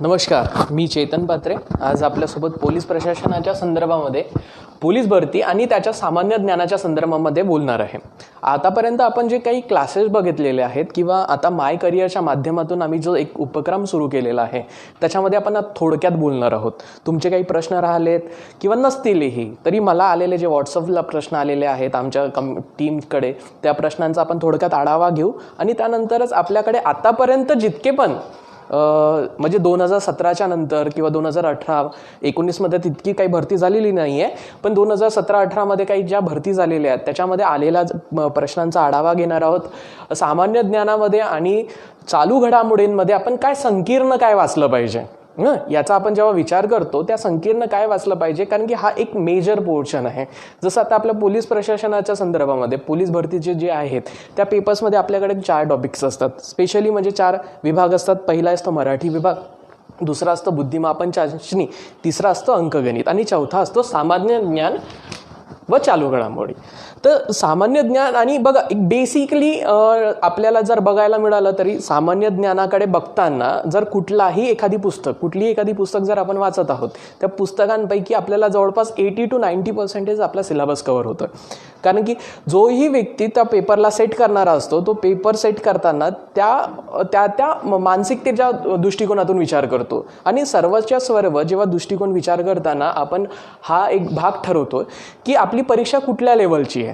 नमस्कार, मी चेतन पात्रे. आज आपल्यासोबत पोलीस प्रशासनाच्या संदर्भामध्ये पोलीस भरती आणि त्याच्या सामान्य ज्ञानाच्या संदर्भामध्ये बोलणार आहे. आतापर्यंत आपण जे काही क्लासेस बघितलेले आहेत किंवा आता माय करिअरच्या माध्यमातून आम्ही जो एक उपक्रम सुरू केलेला आहे त्याच्यामध्ये आपण थोडक्यात बोलणार आहोत. तुमचे काही प्रश्न राहिलेत किंवा नसतीलही तरी मला आलेले जे व्हॉट्सअपला प्रश्न आलेले आहेत आमच्या टीमकडे त्या प्रश्नांचा आपण थोडक्यात आढावा घेऊ आणि त्यानंतरच आपल्याकडे आतापर्यंत जितके पण म्हणजे 2017च्या नंतर किंवा 2018-19मध्ये तितकी काही भरती झालेली नाही आहे, पण 2017-18मध्ये काही ज्या भरती झालेल्या आहेत त्याच्यामध्ये आलेल्या प्रश्नांचा आढावा घेणार आहोत. सामान्य ज्ञानामध्ये आणि चालू घडामोडींमध्ये आपण काय संकीर्ण काय वाचलं पाहिजे याचा आपण जेव्हा विचार करतो त्या संकीर्ण काय वाचलं पाहिजे, कारण की हा एक मेजर पोर्शन आहे. जसं आता आपल्या पोलीस प्रशासनाच्या संदर्भामध्ये पोलीस भरतीचे जे आहेत त्या पेपर्समध्ये आपल्याकडे 4 टॉपिक्स असतात. स्पेशली म्हणजे 4 विभाग असतात. पहिला असतो मराठी विभाग, दुसरा असतो बुद्धिमापन चाचणी, तिसरा असतो अंकगणित आणि चौथा असतो सामान्य ज्ञान व चालू घडामोडी. तर सामान्य ज्ञान आणि बघा एक बेसिकली आपल्याला जर बघायला मिळालं तरी सामान्य ज्ञानाकडे बघताना जर कुठलीही एखादी पुस्तक जर आपण वाचत आहोत त्या पुस्तकांपैकी आपल्याला जवळपास 80 to 90% आपला सिलेबस कव्हर होतो. कारण की जोही व्यक्ती त्या पेपरला सेट करणारा असतो तो पेपर सेट करताना त्या मानसिकतेच्या दृष्टिकोनातून विचार करतो आणि सर्वच्या सर्व जेव्हा दृष्टिकोन विचार करताना आपण हा एक भाग ठरवतो की आपली परीक्षा कुठल्या लेवलची आहे.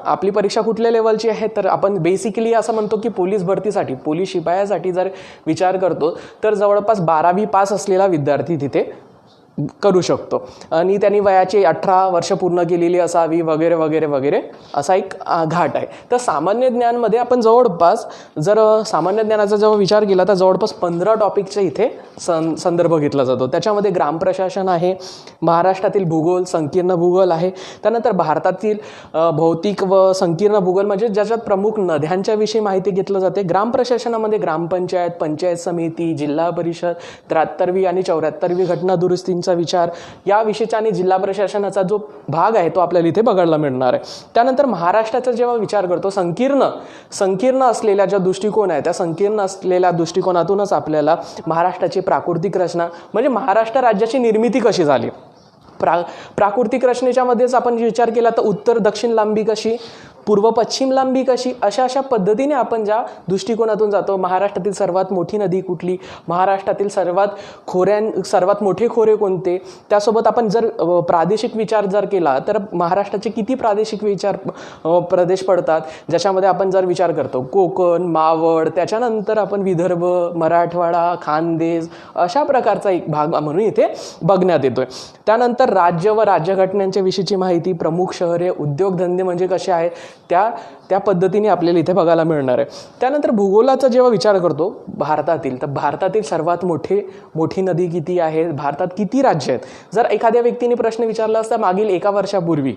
आपली परीक्षा कुठल्या लेवलची आहे तर आपण बेसिकली असं म्हणतो की पोलीस भरतीसाठी पोलीस शिपायासाठी जर विचार करतो तर जवळपास 12वी पास असलेला विद्यार्थी तिथे करू शकतो आणि त्यांनी वयाची 18 वर्ष पूर्ण केलेली असावी वगैरे वगैरे वगैरे असा एक घाट आहे. तर सामान्य ज्ञानमध्ये आपण जवळपास जर सामान्य ज्ञानाचा जेव्हा विचार केला तर जवळपास 15 टॉपिकचा इथे संदर्भ घेतला जातो. त्याच्यामध्ये ग्रामप्रशासन आहे, महाराष्ट्रातील भूगोल संकीर्ण भूगोल आहे, त्यानंतर भारतातील भौतिक व संकीर्ण भूगोल म्हणजे ज्याच्यात प्रमुख नद्यांच्या विषयी माहिती घेतलं जाते. ग्रामप्रशासनामध्ये ग्रामपंचायत, पंचायत समिती, जिल्हा परिषद, 73वी आणि 74वी घटना दुरुस्ती विचार या विषयीचा आणि जिल्हा प्रशासनाचा जो भाग आहे तो आपल्याला इथे बघायला मिळणार आहे. त्यानंतर महाराष्ट्राचा जेव्हा विचार करतो संकीर्ण असलेल्या ज्या दृष्टिकोन आहे त्या संकीर्ण असलेल्या दृष्टिकोनातूनच आपल्याला महाराष्ट्राची प्राकृतिक रचना म्हणजे महाराष्ट्र राज्याची निर्मिती कशी झाली, प्राकृतिक रचनेच्या मध्येच आपण विचार केला तर उत्तर दक्षिण लांबी कशी, पूर्व पश्चिम लांबी कशी, अशा पद्धतीने आपण ज्या दृष्टिकोनातून जातो. महाराष्ट्रातील सर्वात मोठी नदी कुठली, महाराष्ट्रातील सर्वात मोठे खोरे कोणते, त्यासोबत आपण जर प्रादेशिक विचार जर केला तर महाराष्ट्राचे किती प्रादेशिक प्रदेश पडतात ज्याच्यामध्ये आपण जर विचार करतो कोकण, मावळ, त्याच्यानंतर आपण विदर्भ, मराठवाडा, खानदेश अशा प्रकारचा एक भाग म्हणून इथे बघण्यात येतोय. त्यानंतर राज्य व राज्यघटनांच्या विषयीची माहिती, प्रमुख शहरे, उद्योगधंदे म्हणजे कसे आहेत त्या पद्धतीने आपल्याला इथे बघायला मिळणार आहे. त्यानंतर भूगोलाचा जेव्हा विचार करतो भारतातील सर्वात मोठी नदी किती आहे, भारतात किती राज्य आहेत. जर एखाद्या व्यक्तीने प्रश्न विचारला असता मागील 1 वर्षापूर्वी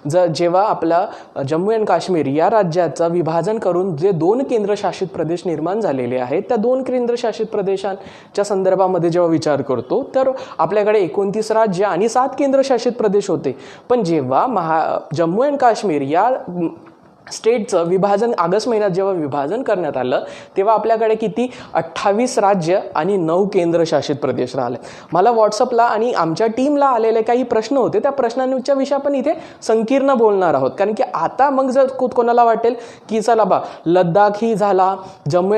जेव्हा आपला जम्मू अँड काश्मीर या राज्याचं विभाजन करून जे 2 केंद्रशासित प्रदेश निर्माण झालेले आहेत त्या 2 केंद्रशासित प्रदेशांच्या संदर्भामध्ये जेव्हा विचार करतो तर आपल्याकडे 29 राज्य आणि 7 केंद्रशासित प्रदेश होते. पण जेव्हा जम्मू अँड काश्मीर या स्टेटचं विभाजन ऑगस्ट महिन्यात जेव्हा विभाजन करण्यात आलं तेव्हा आपल्याकडे किती 28 राज्य आणि 9 केंद्रशासित प्रदेश राहिले. मला व्हॉट्सअपला आणि आमच्या टीमला आलेले काही प्रश्न होते त्या प्रश्नांच्या विषयी आपण इथे संकीर्ण बोलणार आहोत. कारण की आता मग जर कोणाला वाटेल की चला बा लद्दाख ही झाला, जम्मू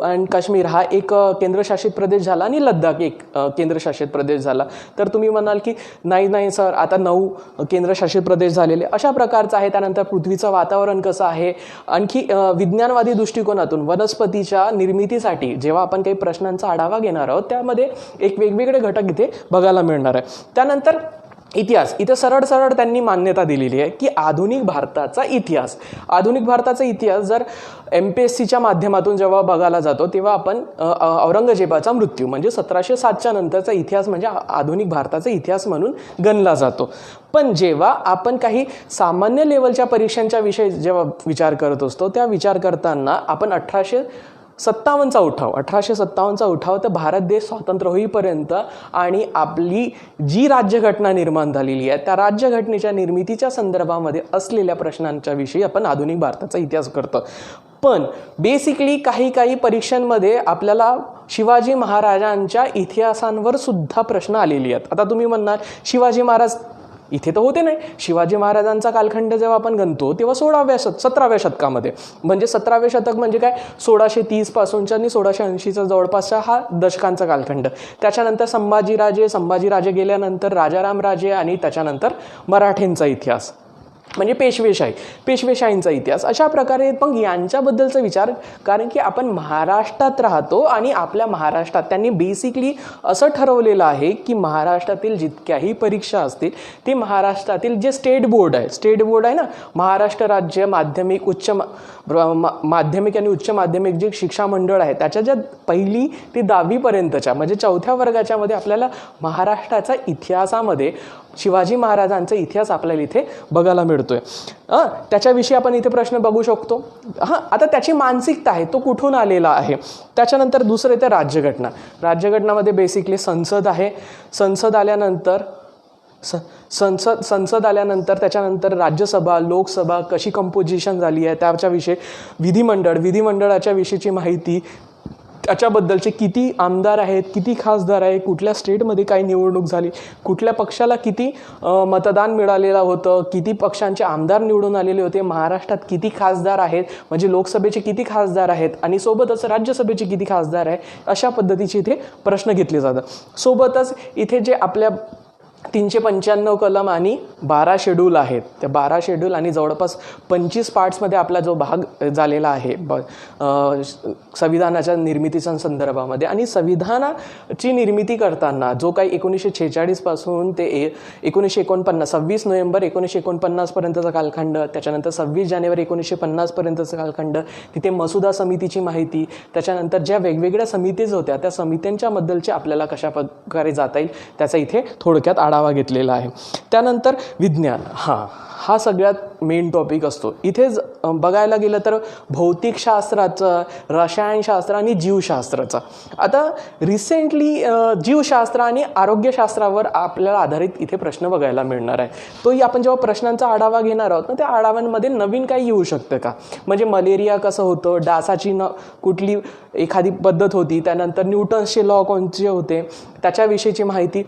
अँड काश्मीर हा एक केंद्रशासित प्रदेश झाला आणि लद्दाख एक केंद्रशासित प्रदेश झाला, तर तुम्ही म्हणाल की नाही सर आता 9 केंद्रशासित प्रदेश झालेले अशा प्रकारचं आहे. त्यानंतर पृथ्वीचं वातावरण कसं आहे, आणखी विज्ञानवादी दृष्टिकोनातून वनस्पतीच्या निर्मितीसाठी जेव्हा आपण काही प्रश्नांचा आढावा घेणार आहोत त्यामध्ये एक वेगवेगळे घटक इथे बघायला मिळणार आहे. त्यानंतर इतिहास, इथे सरळ त्यांनी मान्यता दिलेली आहे की आधुनिक भारताचा इतिहास जर MPSCच्या माध्यमातून जेव्हा बघायला जातो तेव्हा आपण औरंगजेबाचा मृत्यू म्हणजे 1707च्या नंतरचा इतिहास म्हणजे आधुनिक भारताचा इतिहास म्हणून गणला जातो. पण जेव्हा आपण काही सामान्य लेवलच्या परीक्षांच्या विषयी जेव्हा विचार करत असतो त्या विचार करताना आपण 57चा उठाव, 1857चा उठाव तर भारत देश स्वतंत्र होईपर्यंत आणि आपली जी राज्यघटना निर्माण झालेली आहे त्या राज्यघटनेच्या निर्मितीच्या संदर्भामध्ये असलेल्या प्रश्नांच्या विषयी आपण आधुनिक भारताचा इतिहास करतो. पण बेसिकली काही परीक्षांमध्ये आपल्याला शिवाजी महाराजांच्या इतिहासांवर सुद्धा प्रश्न आलेले आहेत. आता तुम्ही म्हणणार शिवाजी महाराज इथे तर होते नाही. शिवाजी महाराजांचा कालखंड जेव्हा आपण गणतो तेव्हा 17व्या शतकामध्ये, म्हणजे 17वे शतक म्हणजे काय, 1630 पासूनच्या आणि 1680च्या जवळपासचा हा दशकांचा कालखंड. त्याच्यानंतर संभाजीराजे गेल्यानंतर राजाराम राजे आणि त्याच्यानंतर मराठ्यांचा इतिहास म्हणजे पेशवेशाहींचा इतिहास. अशा प्रकारे मग यांच्याबद्दलचा विचार, कारण की आपण महाराष्ट्रात राहतो आणि आपल्या महाराष्ट्रात त्यांनी बेसिकली असं ठरवलेलं आहे की महाराष्ट्रातील जितक्याही परीक्षा असतील ते महाराष्ट्रातील जे स्टेट बोर्ड आहे ना, महाराष्ट्र राज्य माध्यमिक माध्यमिक आणि उच्च माध्यमिक जे शिक्षा मंडळ आहे त्याच्या ज्या 1ली ते 10वीपर्यंतच्या म्हणजे 4थ्या वर्गाच्या मध्ये आपल्याला महाराष्ट्राचा इतिहासामध्ये शिवाजी महाराजांचा इतिहास आपल्याला इथे बघायला मिळतोय. त्याच्याविषयी आपण इथे प्रश्न बघू शकतो. आता त्याची मानसिकता आहे तो कुठून आलेला आहे. त्याच्यानंतर दुसरं येतं राज्यघटनामध्ये बेसिकली संसद आहे. संसद आल्यानंतर त्याच्यानंतर राज्यसभा, लोकसभा कशी कंपोजिशन झाली आहे त्याच्याविषयी, विधिमंडळाच्या विषयीची माहिती, त्याच्याबद्दलचे किती आमदार आहेत, किती खासदार आहे, कुठल्या स्टेटमध्ये काय निवडणूक झाली, कुठल्या पक्षाला किती मतदान मिळालेलं होतं, किती पक्षांचे आमदार निवडून आलेले होते, महाराष्ट्रात किती खासदार आहेत म्हणजे लोकसभेचे किती खासदार आहेत आणि सोबतच राज्यसभेचे किती खासदार आहे, अशा पद्धतीचे इथे प्रश्न घेतले जातात. सोबतच इथे जे आपल्या 395 कलम आणि 12 शेड्यूल आहेत, त्या 12 शेड्यूल आणि जवळपास 25 पार्ट्समध्ये आपला जो भाग झालेला आहे संविधानाच्या निर्मितीच्या संदर्भामध्ये, आणि संविधानाची निर्मिती करताना जो काही 1946 पासून ते 1949 26 नोव्हेंबर 1949 पर्यंतचा कालखंड, त्याच्यानंतर 26 जानेवारी 1950 पर्यंतचा कालखंड, तिथे मसुदा समितीची माहिती, त्याच्यानंतर ज्या वेगवेगळ्या समितीज होत्या त्या समित्यांच्या बद्दलचे आपल्याला कशा प्रकारे जाता येईल त्याचा इथे थोडक्यात आढावा घेतलेला आहे. त्यानंतर विज्ञान, हा सगळ्यात मेन टॉपिक असतो. इथेच बघायला गेलं तर भौतिकशास्त्राचं, रसायनशास्त्र आणि जीवशास्त्राचं. आता रिसेंटली जीवशास्त्र आणि आरोग्यशास्त्रावर आपल्याला आधारित इथे प्रश्न बघायला मिळणार आहे. तोही आपण जेव्हा प्रश्नांचा आढावा घेणार आहोत ना, त्या आढाव्यांमध्ये नवीन काही येऊ शकतं का, म्हणजे मलेरिया कसं होतं, डासाची कुठली एखादी पद्धत होती, त्यानंतर न्यूटन्सचे लॉ कोणते होते त्याच्याविषयीची माहिती,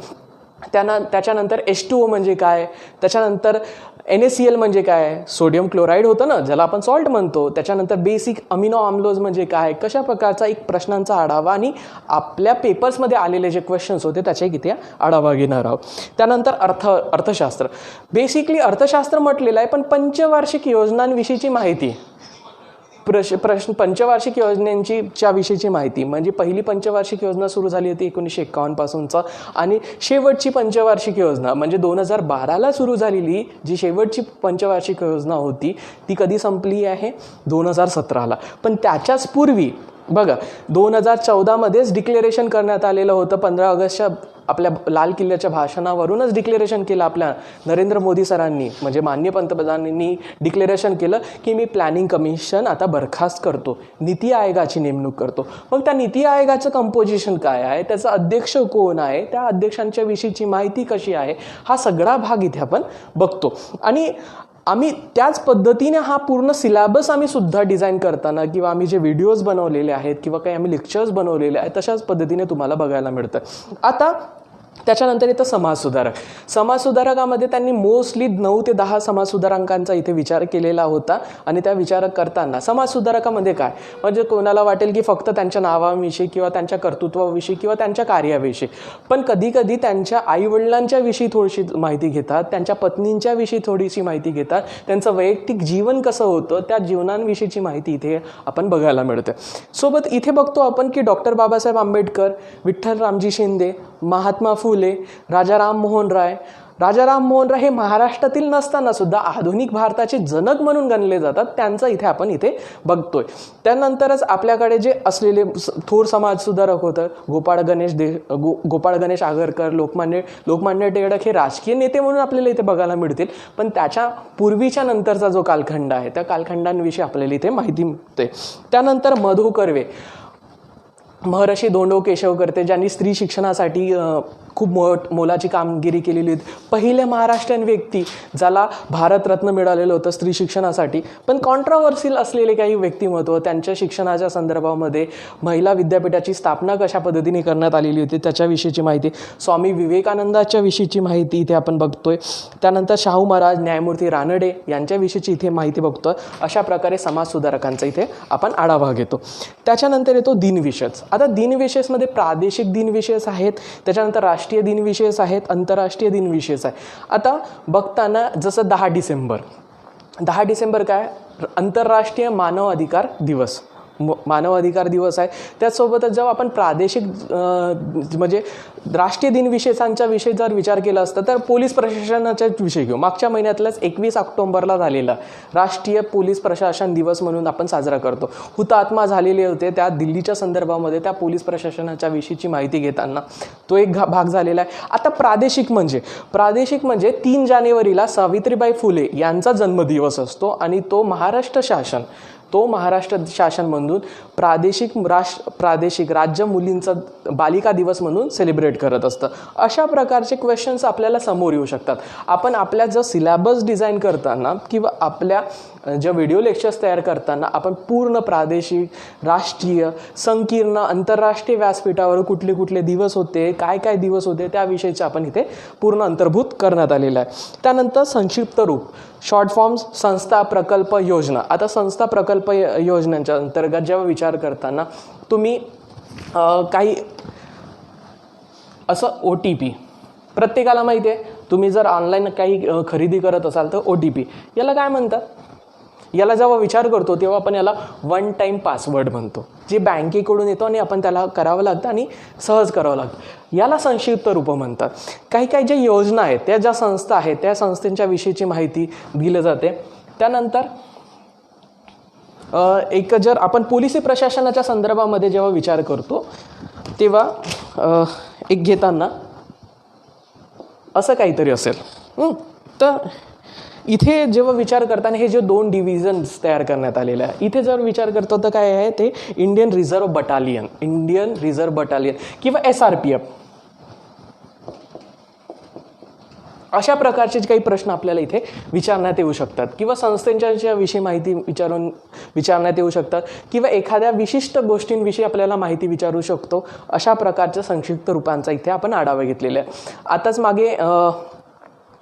त्याच्यानंतर H2O म्हणजे काय, त्याच्यानंतर NaCl म्हणजे काय, सोडियम क्लोराईड होतं ना ज्याला आपण सॉल्ट म्हणतो, त्याच्यानंतर बेसिक अमिनो आम्लोज म्हणजे काय, कशा प्रकारचा एक प्रश्नांचा आढावा आणि आपल्या पेपर्समध्ये आलेले जे क्वेश्चन्स होते त्याचे इथे आढावा घेणार आहोत. त्यानंतर अर्थशास्त्र, बेसिकली अर्थशास्त्र म्हटलेलं आहे पण पंचवार्षिक योजनांविषयीची माहिती, पंचवार्षिक योजनांच्या विषयीची माहिती, म्हणजे पहिली पंचवार्षिक योजना सुरू झाली होती 1951 पासूनचा आणि शेवटची पंचवार्षिक योजना म्हणजे 2012ला सुरू झालेली जी शेवटची पंचवार्षिक योजना होती ती कधी संपली आहे, 2017ला. पण त्याच्याच पूर्वी बघा 2014मध्येच डिक्लेरेशन करण्यात आलेलं होतं. 15 ऑगस्टच्या आपल्या लाल किल्ल्याच्या भाषणावरूनच डिक्लेरेशन केलं आपल्या नरेंद्र मोदी सरांनी, म्हणजे माननीय पंतप्रधानांनी डिक्लेरेशन केलं की मी प्लॅनिंग कमिशन आता बरखास्त करतो, नीती आयोगाची नेमणूक करतो. मग त्या नीती आयोगाचं कंपोजिशन काय आहे, त्याचा अध्यक्ष कोण आहे, त्या अध्यक्षांच्या विषयीची माहिती कशी आहे, हा सगळा भाग इथे आपण बघतो. आणि आम्ही त्याच पद्धतीने हा पूर्ण सिलेबस आम्ही सुद्धा डिझाईन करताना किंवा आम्ही जे व्हिडिओज बनवलेले आहेत किंवा काही आम्ही लेक्चर्स बनवलेले आहेत तशाच पद्धतीने तुम्हाला बघायला मिळतं. आता त्याच्यानंतर येतं समाजसुधारकामध्ये त्यांनी मोस्टली 9 ते 10 समाजसुधारकांचा इथे विचार केलेला होता. आणि त्या विचार करताना समाजसुधारकामध्ये काय म्हणजे कोणाला वाटेल की फक्त त्यांच्या नावाविषयी किंवा त्यांच्या कर्तृत्वाविषयी किंवा त्यांच्या कार्याविषयी, पण कधी कधी त्यांच्या आईवडिलांच्या विषयी थोडीशी माहिती घेतात, त्यांच्या पत्नींच्या विषयी थोडीशी माहिती घेतात, त्यांचं वैयक्तिक जीवन कसं होतं त्या जीवनांविषयीची माहिती इथे आपण बघायला मिळते. सोबत इथे बघतो आपण की डॉक्टर बाबासाहेब आंबेडकर, विठ्ठल रामजी शिंदे, महात्मा फुले, राजा राममोहन राय, राजा राममोहन राय हे महाराष्ट्रातील नसताना सुद्धा आधुनिक भारताचे जनक म्हणून गणले जातात, त्यांचं इथे आपण इथे बघतोय. त्यानंतरच आपल्याकडे जे असलेले थोर समाज सुधारक होतं गोपाळ गणेश आगरकर, लोकमान्य टिळक हे राजकीय नेते म्हणून आपल्याला इथे बघायला मिळतील. पण त्याच्या पूर्वीच्या नंतरचा जो कालखंड आहे त्या कालखंडांविषयी आपल्याला इथे माहिती मिळते. त्यानंतर मधु कर्वे, महर्षी धोंडो केशव कर्वे, ज्यांनी स्त्री शिक्षणासाठी खूप मोलाची कामगिरी केलेली होती. पहिले महाराष्ट्रीयन व्यक्ती ज्याला भारतरत्न मिळालेलं होतं स्त्री शिक्षणासाठी. पण कॉन्ट्रोवर्सियल असलेले काही व्यक्तिमत्व, त्यांच्या शिक्षणाच्या संदर्भामध्ये महिला विद्यापीठाची स्थापना कशा पद्धतीने करण्यात आलेली होती त्याच्याविषयीची माहिती, स्वामी विवेकानंदाच्या विषयीची माहिती इथे आपण बघतोय. त्यानंतर शाहू महाराज, न्यायमूर्ती रानडे यांच्याविषयीची इथे माहिती बघतोय. अशा प्रकारे समाजसुधारकांचा इथे आपण आढावा घेतो. त्याच्यानंतर येतो दिनविशेष. आता दिनविशेषमध्ये प्रादेशिक दिनविशेष आहेत, त्याच्यानंतर राष्ट्रीय दिनविशेष आहेत, आंतरराष्ट्रीय दिनविशेष आहे. आता बघताना जसं 10 डिसेंबर काय, आंतरराष्ट्रीय मानव अधिकार दिवस आहे. त्याचसोबतच जेव्हा आपण प्रादेशिक म्हणजे राष्ट्रीय दिनविशेषांच्या विषयी जर विचार केला असता तर पोलीस प्रशासनाचा विषय घेऊ. मागच्या महिन्यातलाच 21 ऑक्टोबरला झालेला राष्ट्रीय पोलीस प्रशासन दिवस म्हणून आपण साजरा करतो. हुतात्मा झालेले होते त्या दिल्लीच्या संदर्भामध्ये त्या पोलीस प्रशासनाच्या विषयीची माहिती घेताना तो एक भाग झालेला आहे. आता प्रादेशिक म्हणजे 3 जानेवारीला सावित्रीबाई फुले यांचा जन्मदिवस असतो आणि तो महाराष्ट्र शासन म्हणून प्रादेशिक राज्य मुलींचा बालिका दिवस म्हणून सेलिब्रेट करत असतं. अशा प्रकारचे क्वेश्चन्स आपल्याला समोर येऊ शकतात. आपण आपल्या जो सिलेबस डिझाईन करताना किंवा आपल्या ज्या व्हिडिओ लेक्चर्स तयार करताना आपण पूर्ण प्रादेशिक, राष्ट्रीय, संकीर्ण, आंतरराष्ट्रीय व्यासपीठावर कुठले दिवस होते, काय दिवस होते त्याविषयीचे आपण इथे पूर्ण अंतर्भूत करण्यात आलेलं आहे. त्यानंतर संक्षिप्त रूप, शॉर्ट फॉर्म्स, संस्था, प्रकल्प, योजना. आता संस्था, प्रकल्प योजनांच्या अंतर्गत जेव्हा विचार करताना तुम्ही काही असं OTP प्रत्येकाला माहिती आहे. तुम्ही जर ऑनलाईन काही खरेदी करत असाल तर OTP याला काय म्हणतात, याला जेव्हा विचार करतो तेव्हा आपण याला वन टाईम पासवर्ड म्हणतो, जे बँकेकडून येतो आणि आपण त्याला करावं लागतं आणि सहज करावं लागतं. याला संक्षिप्त रूप म्हणतात. काही ज्या योजना आहेत, त्या ज्या संस्था आहेत त्या संस्थांच्या विषयीची माहिती दिली जाते. त्यानंतर जर आपण पोलिसी प्रशासनाच्या संदर्भामध्ये जेव्हा विचार करतो तेव्हा घेताना असं काहीतरी असेल. तर इथे जेव्हा विचार करताना हे जे 2 डिव्हिजन्स तयार करण्यात आलेले आहे, इथे जर विचार करतो तर काय आहे ते इंडियन रिझर्व्ह बटालियन किंवा SRPF अशा प्रकारचे काही प्रश्न आपल्याला इथे विचारण्यात येऊ शकतात किंवा संस्थांच्या विषयी माहिती विचारण्यात येऊ शकतात किंवा एखाद्या विशिष्ट गोष्टींविषयी आपल्याला माहिती विचारू शकतो. अशा प्रकारच्या संक्षिप्त रूपांचा इथे आपण आढावा घेतलेला आहे. आताच मागे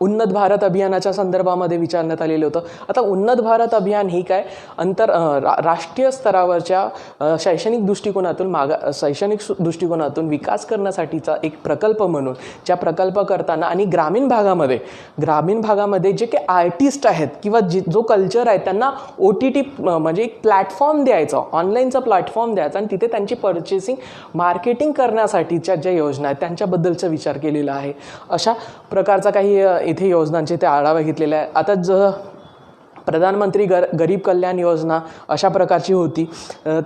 उन्नत भारत अभियानाच्या संदर्भामध्ये विचारण्यात आलेलं होतं. आता उन्नत भारत अभियान ही काय राष्ट्रीय स्तरावरच्या शैक्षणिक दृष्टिकोनातून विकास करण्यासाठीचा एक प्रकल्प म्हणून ज्या प्रकल्प करताना आणि ग्रामीण भागामध्ये जे काही आर्टिस्ट आहेत किंवा जो कल्चर आहे त्यांना OTT म्हणजे एक प्लॅटफॉर्म द्यायचा, ऑनलाईनचा प्लॅटफॉर्म द्यायचा आणि तिथे त्यांची पर्चेसिंग मार्केटिंग करण्यासाठीच्या ज्या योजना आहेत त्यांच्याबद्दलचा विचार केलेला आहे. अशा प्रकारचा काही इथे योजनांचे ते आढावा घेतलेला आहे. आता प्रधानमंत्री गरीब कल्याण योजना अशा प्रकारची होती.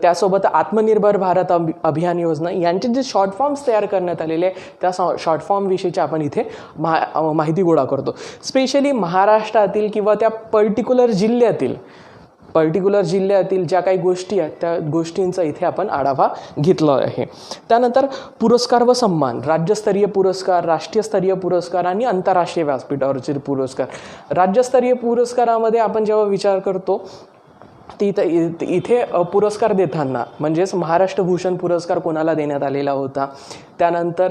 त्यासोबत आत्मनिर्भर भारत अभियान योजना यांचे जे शॉर्ट फॉर्म्स तयार करण्यात आलेले आहे त्या शॉर्ट फॉर्म विषयीचे आपण इथे माहिती गोळा करतो. स्पेशली महाराष्ट्रातील किंवा त्या पर्टिक्युलर जिल्ह्यातील ज्या काही गोष्टी आहेत त्या गोष्टींचा इथे आपण आढावा घेतला आहे. त्यानंतर पुरस्कार व सन्मान, राज्यस्तरीय पुरस्कार, राष्ट्रीयस्तरीय पुरस्कार आणि आंतरराष्ट्रीय व्यासपीठावरचे पुरस्कार. राज्यस्तरीय पुरस्कारामध्ये आपण जेव्हा विचार करतो इथे पुरस्कार देताना म्हणजेच महाराष्ट्र भूषण पुरस्कार कोणाला देण्यात आलेला होता. त्यानंतर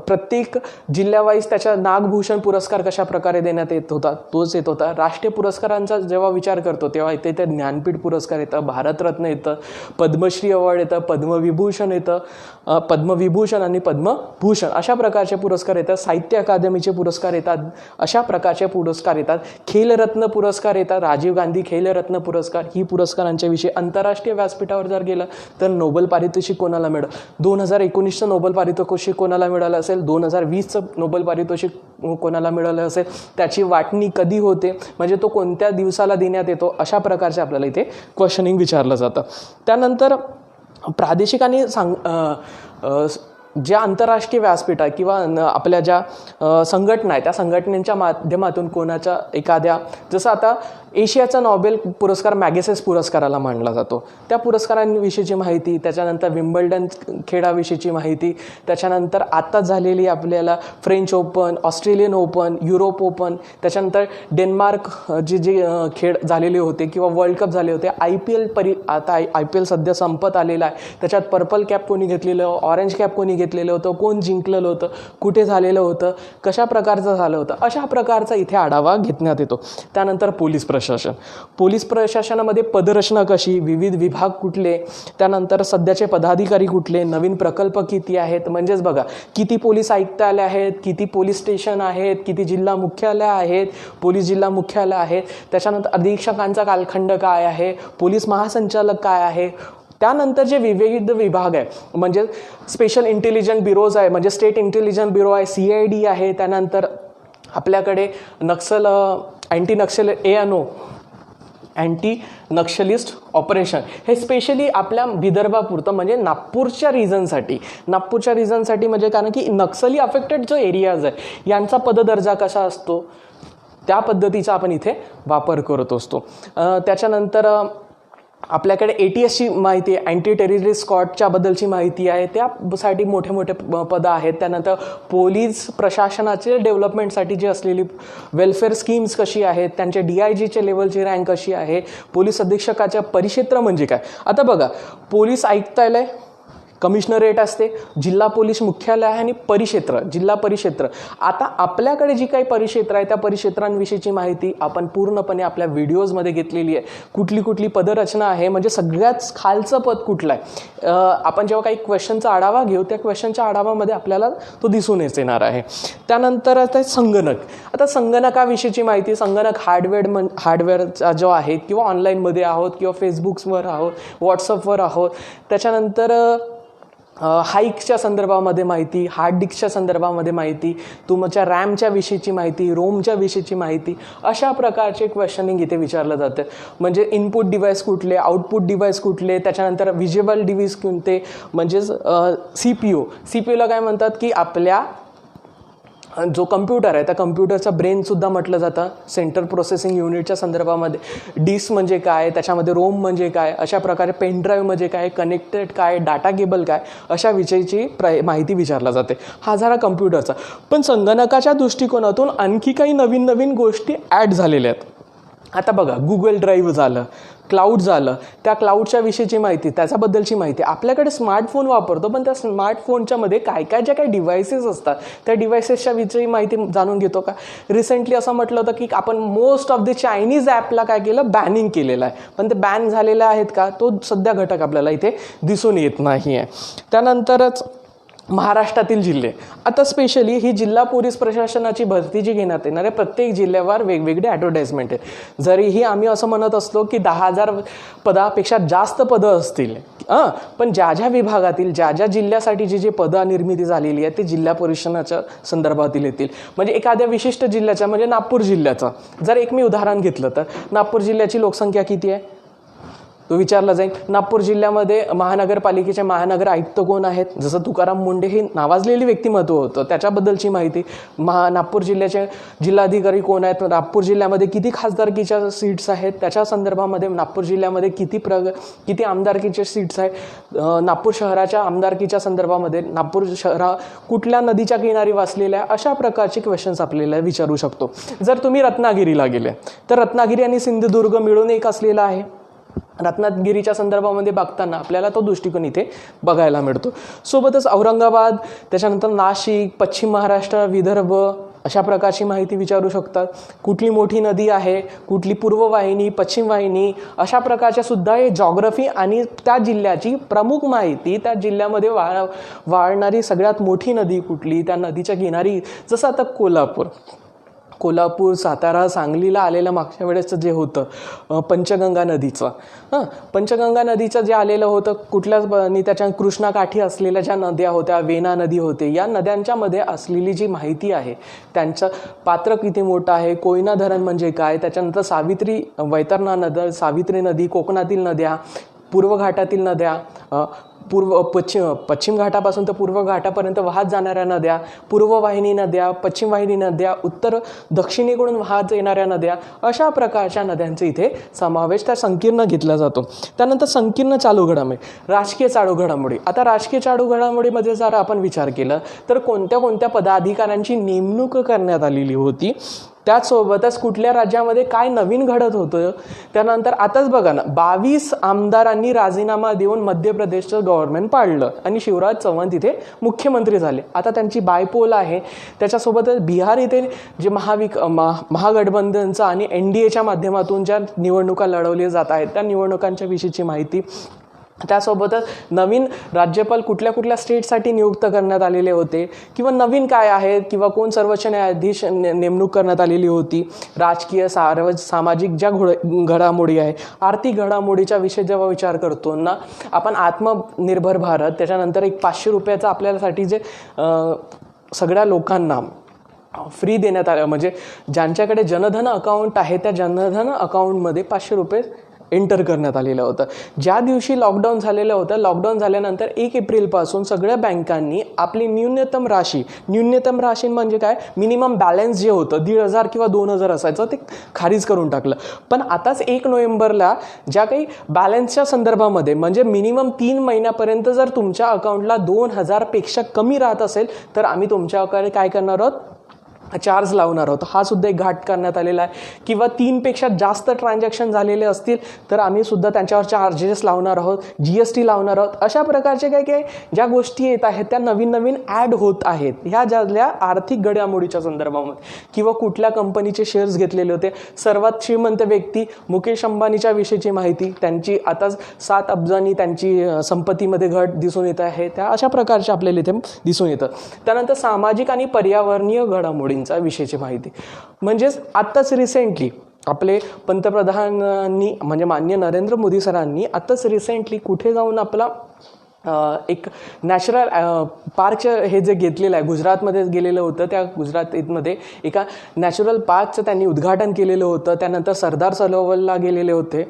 प्रत्येक जिल्ह्यावाईज त्याच्या नागभूषण पुरस्कार कशा प्रकारे देण्यात येत होता तोच येत होता. राष्ट्रीय पुरस्कारांचा जेव्हा विचार करतो तेव्हा इथे ज्ञानपीठ पुरस्कार येतं, भारतरत्न येतं, पद्मश्री अवॉर्ड येतं, पद्मविभूषण येतं, पद्मविभूषण आणि पद्मभूषण अशा प्रकारचे पुरस्कार येतात. साहित्य अकादमीचे पुरस्कार येतात, अशा प्रकारचे पुरस्कार येतात. खेलरत्न पुरस्कार येतात, राजीव गांधी खेलरत्न पुरस्कार, ही पुरस्कारांच्या विषयी. आंतरराष्ट्रीय व्यासपीठावर जर गेलं तर नोबेल पारितोषिक कोणाला मिळालं, 2019चं नोबेल पारितोषिक कोणाला मिळालं असेल, 2020चं नोबेल पारितोषिक कोणाला मिळालं असेल, त्याची वाटणी कधी होते, म्हणजे तो कोणत्या दिवसाला देण्यात येतो, अशा प्रकारचे आपल्याला इथे क्वेश्चनिंग विचारलं जातं. त्यानंतर प्रादेशिक आणि ज्या आंतरराष्ट्रीय व्यासपीठ आहे किंवा आपल्या ज्या संघटना आहे त्या संघटनेच्या माध्यमातून कोणाच्या एखाद्या, जसं आता एशियाचा नोबेल पुरस्कार मॅगेसेस पुरस्काराला मानला जातो, त्या पुरस्कारांविषयीची माहिती, त्याच्यानंतर विम्बल्डन खेळाविषयीची माहिती, त्याच्यानंतर आत्ताच झालेली आपल्याला French open, Australian open, Europe open, त्याच्यानंतर डेन्मार्क जे खेळ झालेले होते किंवा वर्ल्ड कप झाले होते, आता IPL सध्या संपत आलेला आहे, त्याच्यात पर्पल कॅप कोणी घेतलेलं, ऑरेंज कॅप कोणी घेतलेलं होतं, कोण जिंकलेलं होतं, कुठे झालेलं होतं, कशा प्रकारचं झालं होतं, अशा प्रकारचा इथे आढावा घेण्यात येतो. त्यानंतर पोलीस प्रशासनामध्ये पदरचना कशी, विविध विभाग कुठले, त्यानंतर सध्याचे पदाधिकारी कुठले, नवीन प्रकल्प किती आहेत, म्हणजेच बघा किती पोलीस आयुक्तालय आहेत, किती पोलीस स्टेशन आहेत, किती जिल्हा मुख्यालय आहेत, पोलीस जिल्हा मुख्यालय आहेत, त्याच्यानंतर अधीक्षकांचा कालखंड काय आहे, पोलीस महासंचालक काय आहे, त्यानंतर जे विविध विभाग आहे म्हणजे स्पेशल इंटेलिजन्स ब्युरोज आहे, म्हणजे स्टेट इंटेलिजन्स ब्युरो आहे, CID आहे, त्यानंतर आपल्याकडे anti Naxal ANO anti Naxalist operation, हे स्पेशली आपल्या विदर्भापुरतं म्हणजे नागपूरच्या रिजनसाठी म्हणजे कारण की नक्सली अफेक्टेड जो एरियाज आहे यांचा पददर्जा कसा असतो त्या पद्धतीचा आपण इथे वापर करत असतो. त्याच्यानंतर आपल्याकडे ATSची माहिती आहे, अँटी टेररिस्ट स्क्वॉडच्या बद्दलची माहिती आहे, त्यासाठी मोठे मोठे पदं आहेत. त्यानंतर पोलीस प्रशासनाचे डेव्हलपमेंटसाठी जी असलेली वेलफेअर स्कीम्स कशी आहेत, त्यांच्या DIGच्या लेवलची रँक कशी आहे, पोलीस अधीक्षकाच्या परिक्षेत्र म्हणजे काय. आता बघा, पोलीस आयुक्तालय कमिशनरेट असते, जिल्हा पोलीस मुख्यालय आहे आणि जिल्हा परिक्षेत्र. आता आपल्याकडे जी काही परिक्षेत्र आहे त्या परिक्षेत्रांविषयीची माहिती आपण पूर्णपणे आपल्या व्हिडिओजमध्ये घेतलेली आहे. कुठली पदरचना आहे, म्हणजे सगळ्यात खालचं पद कुठलं आहे, आपण जेव्हा काही क्वेश्चनचा आढावा घेऊ त्या क्वेश्चनच्या आढावामध्ये आपल्याला तो दिसून येणार आहे. त्यानंतर आता संगणकाविषयीची माहिती, संगणक हार्डवेअरचा जो आहे किंवा ऑनलाईनमध्ये आहोत किंवा फेसबुक्सवर आहोत, व्हॉट्सअपवर आहोत, त्याच्यानंतर हाईकच्या संदर्भामध्ये माहिती, हार्ड डिस्कच्या संदर्भामध्ये माहिती, तुमच्या रॅमच्या विषयीची माहिती, रोमच्या विषयीची माहिती, अशा प्रकारचे क्वेश्चनिंग इथे विचारलं जातं. म्हणजे इनपुट डिव्हाइस कुठले, आउटपुट डिव्हाइस कुठले, त्याच्यानंतर विजिबल डिव्हाइस कोणते, म्हणजेच CPU ला काय म्हणतात की आपल्या जो कम्प्युटर आहे त्या कम्प्युटरचा ब्रेनसुद्धा म्हटलं जातं. सेंट्रल प्रोसेसिंग युनिटच्या संदर्भामध्ये डिस्क म्हणजे काय, त्याच्यामध्ये रोम म्हणजे काय, अशा प्रकारे पेनड्राईव्ह म्हणजे काय, कनेक्टेड काय, डाटा केबल काय, अशा विषयीची माहिती विचारला जाते. हा झाला कम्प्युटरचा. पण संगणकाच्या दृष्टिकोनातून आणखी काही नवीन गोष्टी ॲड झालेल्या आहेत. आता बघा, गुगल ड्राईव्ह झालं, क्लाउड झालं, त्या क्लाउडच्या विषयीची माहिती, त्याच्याबद्दलची माहिती. आपल्याकडे स्मार्टफोन वापरतो, पण त्या स्मार्टफोनच्या मध्ये काय ज्या काही डिव्हायसेस असतात त्या डिव्हायसेसच्या विषयी माहिती जाणून घेतो का. रिसेंटली असं म्हटलं होतं की आपण मोस्ट ऑफ द चायनीज ॲपला काय केलं, बॅनिंग केलेलं आहे, पण ते बॅन झालेले आहेत का, तो सध्या घटक आपल्याला इथे दिसून येत नाही आहे. त्यानंतरच महाराष्ट्रातील जिल्हे. आता स्पेशली ही जिल्हा पोलीस प्रशासनाची भरती जी घेण्यात येणार आहे, प्रत्येक जिल्ह्यावर वेगवेगळे ॲडव्हर्टाइजमेंट आहे. जरीही आम्ही असं म्हणत असलो की 10,000 पदापेक्षा जास्त पदं असतील, पण ज्या विभागातील ज्या जिल्ह्यासाठी जी पदं निर्मिती झालेली आहे ते जिल्हा परिषदेच्या संदर्भातील येतील. म्हणजे एखाद्या विशिष्ट जिल्ह्याच्या, म्हणजे नागपूर जिल्ह्याचा जर एक मी उदाहरण घेतलं तर नागपूर जिल्ह्याची लोकसंख्या किती आहे तो विचारला जाईल. नागपूर जिल्ह्यामध्ये महानगरपालिकेचे महानगर आयुक्त कोण आहेत, जसं तुकाराम मुंडे हे नावाजलेली व्यक्तिमत्व होतं, त्याच्याबद्दलची माहिती. नागपूर जिल्ह्याचे जिल्हाधिकारी कोण आहेत, नागपूर जिल्ह्यामध्ये किती खासदारकीच्या सीट्स आहेत त्याच्या संदर्भामध्ये, नागपूर जिल्ह्यामध्ये किती आमदारकीचे सीट्स आहेत, नागपूर शहराच्या आमदारकीच्या संदर्भामध्ये, नागपूर शहरा कुठल्या नदीच्या किनारी वसलेल्या, अशा प्रकारचे क्वेश्चन्स आपल्याला विचारू शकतो. जर तुम्ही रत्नागिरीला गेले तर रत्नागिरी आणि सिंधुदुर्ग मिळून एक असलेला आहे. रत्नागिरीच्या संदर्भामध्ये बघताना आपल्याला तो दृष्टिकोन इथे बघायला मिळतो. सोबतच औरंगाबाद, त्याच्यानंतर नाशिक, पश्चिम महाराष्ट्र, विदर्भ, अशा प्रकारची माहिती विचारू शकतात. कुठली मोठी नदी आहे, कुठली पूर्व वाहिनी, पश्चिम वाहिनी, अशा प्रकारच्या सुद्धा हे जॉग्रफी आणि त्या जिल्ह्याची प्रमुख माहिती, त्या जिल्ह्यामध्ये वाढणारी सगळ्यात मोठी नदी कुठली, त्या नदीच्या किनारी, जसं आता कोल्हापूर, सातारा, सांगलीला आलेलं मागच्या वेळेसचं जे होतं पंचगंगा नदीचं पंचगंगा नदीचं जे आलेलं होतं कुठल्याच त्याच्या कृष्णाकाठी असलेल्या ज्या नद्या होत्या, वेना नदी होते, या नद्यांच्या मध्ये असलेली जी माहिती आहे, त्यांचं पात्र किती मोठं आहे, कोयना धरण म्हणजे काय, त्याच्यानंतर सावित्री, वैतरणा नदी, सावित्री नदी, कोकणातील नद्या, पूर्व घाटातील नद्या, पश्चिम घाटापासून तर पूर्व घाटापर्यंत वाहत जाणाऱ्या नद्या, पूर्ववाहिनी नद्या, पश्चिम वाहिनी नद्या, उत्तर दक्षिणेकडून वाहत येणाऱ्या नद्या, अशा प्रकारच्या नद्यांचे इथे समावेश त्या संकीर्ण घेतला जातो. त्यानंतर संकीर्ण चालू घडामोडी, राजकीय चालू घडामोडी. आता राजकीय चालू घडामोडीमध्ये जर आपण विचार केला तर कोणत्या कोणत्या पदाधिकाऱ्यांची नेमणूक करण्यात आलेली होती, त्याचसोबतच कुठल्या राज्यामध्ये काय नवीन घडत होतं. त्यानंतर आताच बघा ना, 22 आमदारांनी राजीनामा देऊन मध्य प्रदेशचं गव्हर्नमेंट पाडलं आणि शिवराज चौहान तिथे मुख्यमंत्री झाले. आता त्यांची बायपोल आहे. त्याच्यासोबतच बिहार इथे जे महागठबंधनचं आणि NDAच्या माध्यमातून ज्या निवडणुका लढवल्या जात आहेत त्या निवडणुकांच्या विषयीची माहिती, त्यासोबतच नवीन राज्यपाल कुठल्या कुठल्या स्टेटसाठी नियुक्त करण्यात आलेले होते किंवा नवीन काय आहेत किंवा कोण सर्वोच्च न्यायाधीश नेमणूक करण्यात आलेली होती, राजकीय सामाजिक ज्या घडामोडी आहे, आर्थिक घडामोडीच्या विषयी जेव्हा विचार करतो ना आपण, आत्मनिर्भर भारत, त्याच्यानंतर एक 500 रुपयाचं आपल्यासाठी जे सगळ्या लोकांना फ्री देण्यात आलं, म्हणजे ज्यांच्याकडे जनधन अकाउंट आहे त्या जनधन अकाउंटमध्ये 500 रुपये एंटर करण्यात आलेलं होतं. ज्या दिवशी लॉकडाऊन झालेलं होतं, लॉकडाऊन झाल्यानंतर 1 एप्रिलपासून सगळ्या बँकांनी आपली न्यूनतम राशी म्हणजे काय, मिनिमम बॅलन्स जे होतं 1,500 किंवा 2,000 असायचं ते खारीज करून टाकलं. पण आताच 1 नोव्हेंबरला ज्या काही बॅलन्सच्या संदर्भामध्ये म्हणजे मिनिमम 3 महिन्यापर्यंत जर तुमच्या अकाउंटला 2,000 पेक्षा कमी राहत असेल तर आम्ही तुमच्याकडे काय करणार आहोत, चार्ज लावणार आहोत. हा सुद्धा एक घाट करण्यात आलेला आहे. किंवा 3 पेक्षा जास्त ट्रान्झॅक्शन झालेले असतील तर आम्ही सुद्धा त्यांच्यावर चार्जेस लावणार आहोत, GST लावणार आहोत. अशा प्रकारचे काही ज्या गोष्टी येत आहेत त्या नवीन नवीन ॲड होत आहेत ह्या ज्याल्या आर्थिक घडामोडीच्या संदर्भामध्ये. किंवा कुठल्या कंपनीचे शेअर्स घेतलेले होते, सर्वात श्रीमंत व्यक्ती मुकेश अंबानीच्या विषयीची माहिती, त्यांची आता 7 अब्जांनी त्यांची संपत्तीमध्ये घट दिसून येत आहे, त्या अशा प्रकारचे आपल्याला इथे दिसून येतं. त्यानंतर सामाजिक आणि पर्यावरणीय घडामोडी विषयीची माहिती, म्हणजेच आत्ताच रिसेंटली आपले पंतप्रधानांनी म्हणजे माननीय नरेंद्र मोदी सरांनी आत्ताच रिसेंटली कुठे जाऊन आपला एक नॅचरल पार्कचं हे जे घेतलेलं आहे, गुजरातमध्ये गेलेलं होतं, त्या गुजरातमध्ये एका नॅचरल पार्कचं त्यांनी उद्घाटन केलेलं होतं. त्यानंतर सरदार सरोवरला गेलेले होते.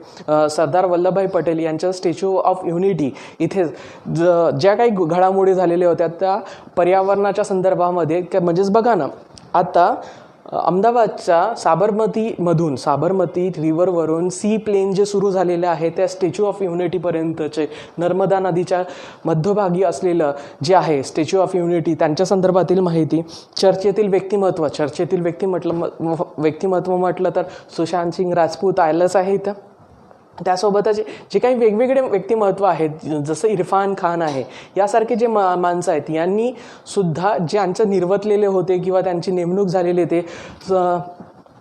सरदार वल्लभभाई पटेल यांच्या स्टॅच्यू ऑफ युनिटी इथे ज्या काही घडामोडी झालेल्या होत्या त्या पर्यावरणाच्या संदर्भामध्ये, म्हणजेच बघा ना, आता अहमदाबादच्या साबरमती रिव्हरवरून सी प्लेन जे सुरू झालेलं आहे त्या स्टॅच्यू ऑफ युनिटीपर्यंतचे नर्मदा नदीच्या मध्यभागी असलेलं जे आहे स्टॅच्यू ऑफ युनिटी, त्यांच्या संदर्भातील माहिती, चर्चेतील व्यक्तिमत्व म्हटलं तर सुशांत सिंग राजपूत आयलंच आहे इथं. त्यासोबतच जे काही वेगवेगळे व्यक्तिमत्व आहेत जसं इरफान खान आहे, यासारखे जे माणसं आहेत यांनी सुद्धा ज्यांचं निर्वतलेले होते किंवा त्यांची नेमणूक झालेली ते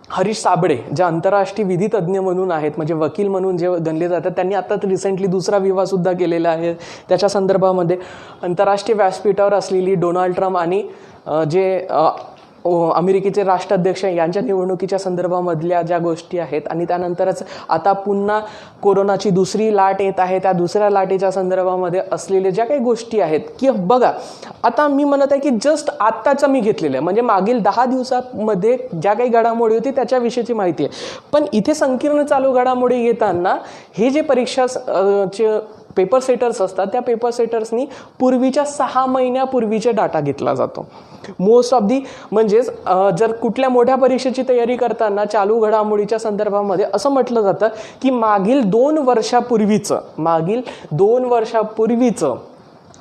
हरीश साबळे जे आंतरराष्ट्रीय विधी तज्ज्ञ म्हणून आहेत, म्हणजे वकील म्हणून जे गणले जातात, त्यांनी आत्ताच रिसेंटली 2रा विवाहसुद्धा केलेला आहे. त्याच्या संदर्भामध्ये आंतरराष्ट्रीय व्यासपीठावर असलेली डोनाल्ड ट्रम्प आणि जे अमेरिकेचे राष्ट्राध्यक्ष यांच्या निवडणुकीच्या संदर्भामधल्या ज्या गोष्टी आहेत, आणि त्यानंतरच आता पुन्हा कोरोनाची 2री लाट येत आहे, त्या 2ऱ्या लाटेच्या संदर्भामध्ये असलेल्या ज्या काही गोष्टी आहेत की बघा, आता मी म्हणत आहे की जस्ट आत्ताचं मी घेतलेलं आहे, म्हणजे मागील 10 दिवसामध्ये ज्या काही घडामोडी होती त्याच्याविषयीची माहिती आहे. पण इथे संकीर्ण चालू घडामोडी येताना हे जे परीक्षाचे पेपर सेटर्स असतात त्या पेपर सेटर्सनी पूर्वीच्या 6 महिन्यापूर्वीचे डाटा घेतला जातो. मोस्ट ऑफ दी म्हणजेच जर कुठल्या मोठ्या परीक्षेची तयारी करताना चालू घडामोडीच्या संदर्भामध्ये असं म्हटलं जातं की मागील 2 वर्षापूर्वीचं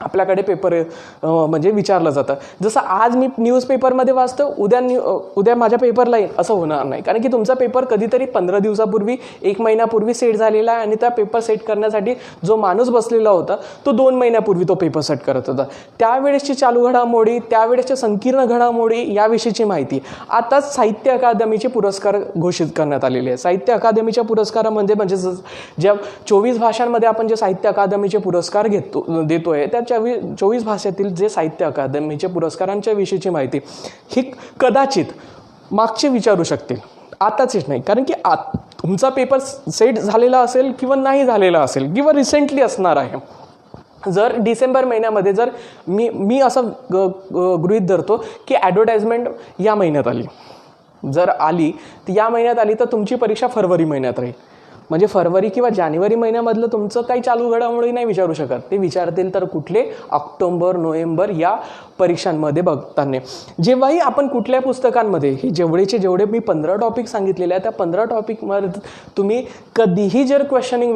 आपल्याकडे पेपर म्हणजे विचारलं जातं. जसं आज मी न्यूजपेपरमध्ये वाचतो, उद्या माझ्या पेपरला येईल असं होणार नाही, कारण की तुमचा पेपर कधीतरी 15 दिवसापूर्वी 1 महिन्यापूर्वी सेट झालेला आहे आणि त्या पेपर सेट करण्यासाठी जो माणूस बसलेला होता तो 2 महिन्यापूर्वी तो पेपर सेट करत होता. त्यावेळेसची चालू घडामोडी, त्यावेळेसच्या संकीर्ण घडामोडी याविषयीची माहिती. आताच साहित्य अकादमीचे पुरस्कार घोषित करण्यात आलेले आहे. साहित्य अकादमीच्या पुरस्कारामध्ये म्हणजे ज्या 24 भाषांमध्ये आपण जे साहित्य अकादमीचे पुरस्कार देतोय त्या 24 भाषेतील जे साहित्य अकादमीचे पुरस्कारांच्या विषयीची माहिती ही कदाचित मागचे विचारू शकतील, आताचेच नाही. कारण की तुमचा पेपर सेट झालेला असेल किंवा नाही झालेला असेल किंवा रिसेंटली असणार आहे. जर डिसेंबर महिन्यामध्ये जर मी असं गृहीत धरतो की ॲडव्हर्टाइजमेंट या महिन्यात आली, जर आली ती या महिन्यात आली तर तुमची परीक्षा फरवरी महिन्यात राहील. म्हणजे फरवरी किंवा जानेवारी महिन्यामधलं तुमचं काही चालू घडामोडी नाही विचारू शकत. ते विचारतील तर कुठले ऑक्टोबर नोव्हेंबर या परीक्षांमध्ये बघताना. जेव्हाही आपण कुठल्या पुस्तकांमध्ये हे जेवढे मी 15 टॉपिक सांगितलेले आहे त्या 15 टॉपिकमध्ये तुम्ही कधीही जर क्वेश्चनिंग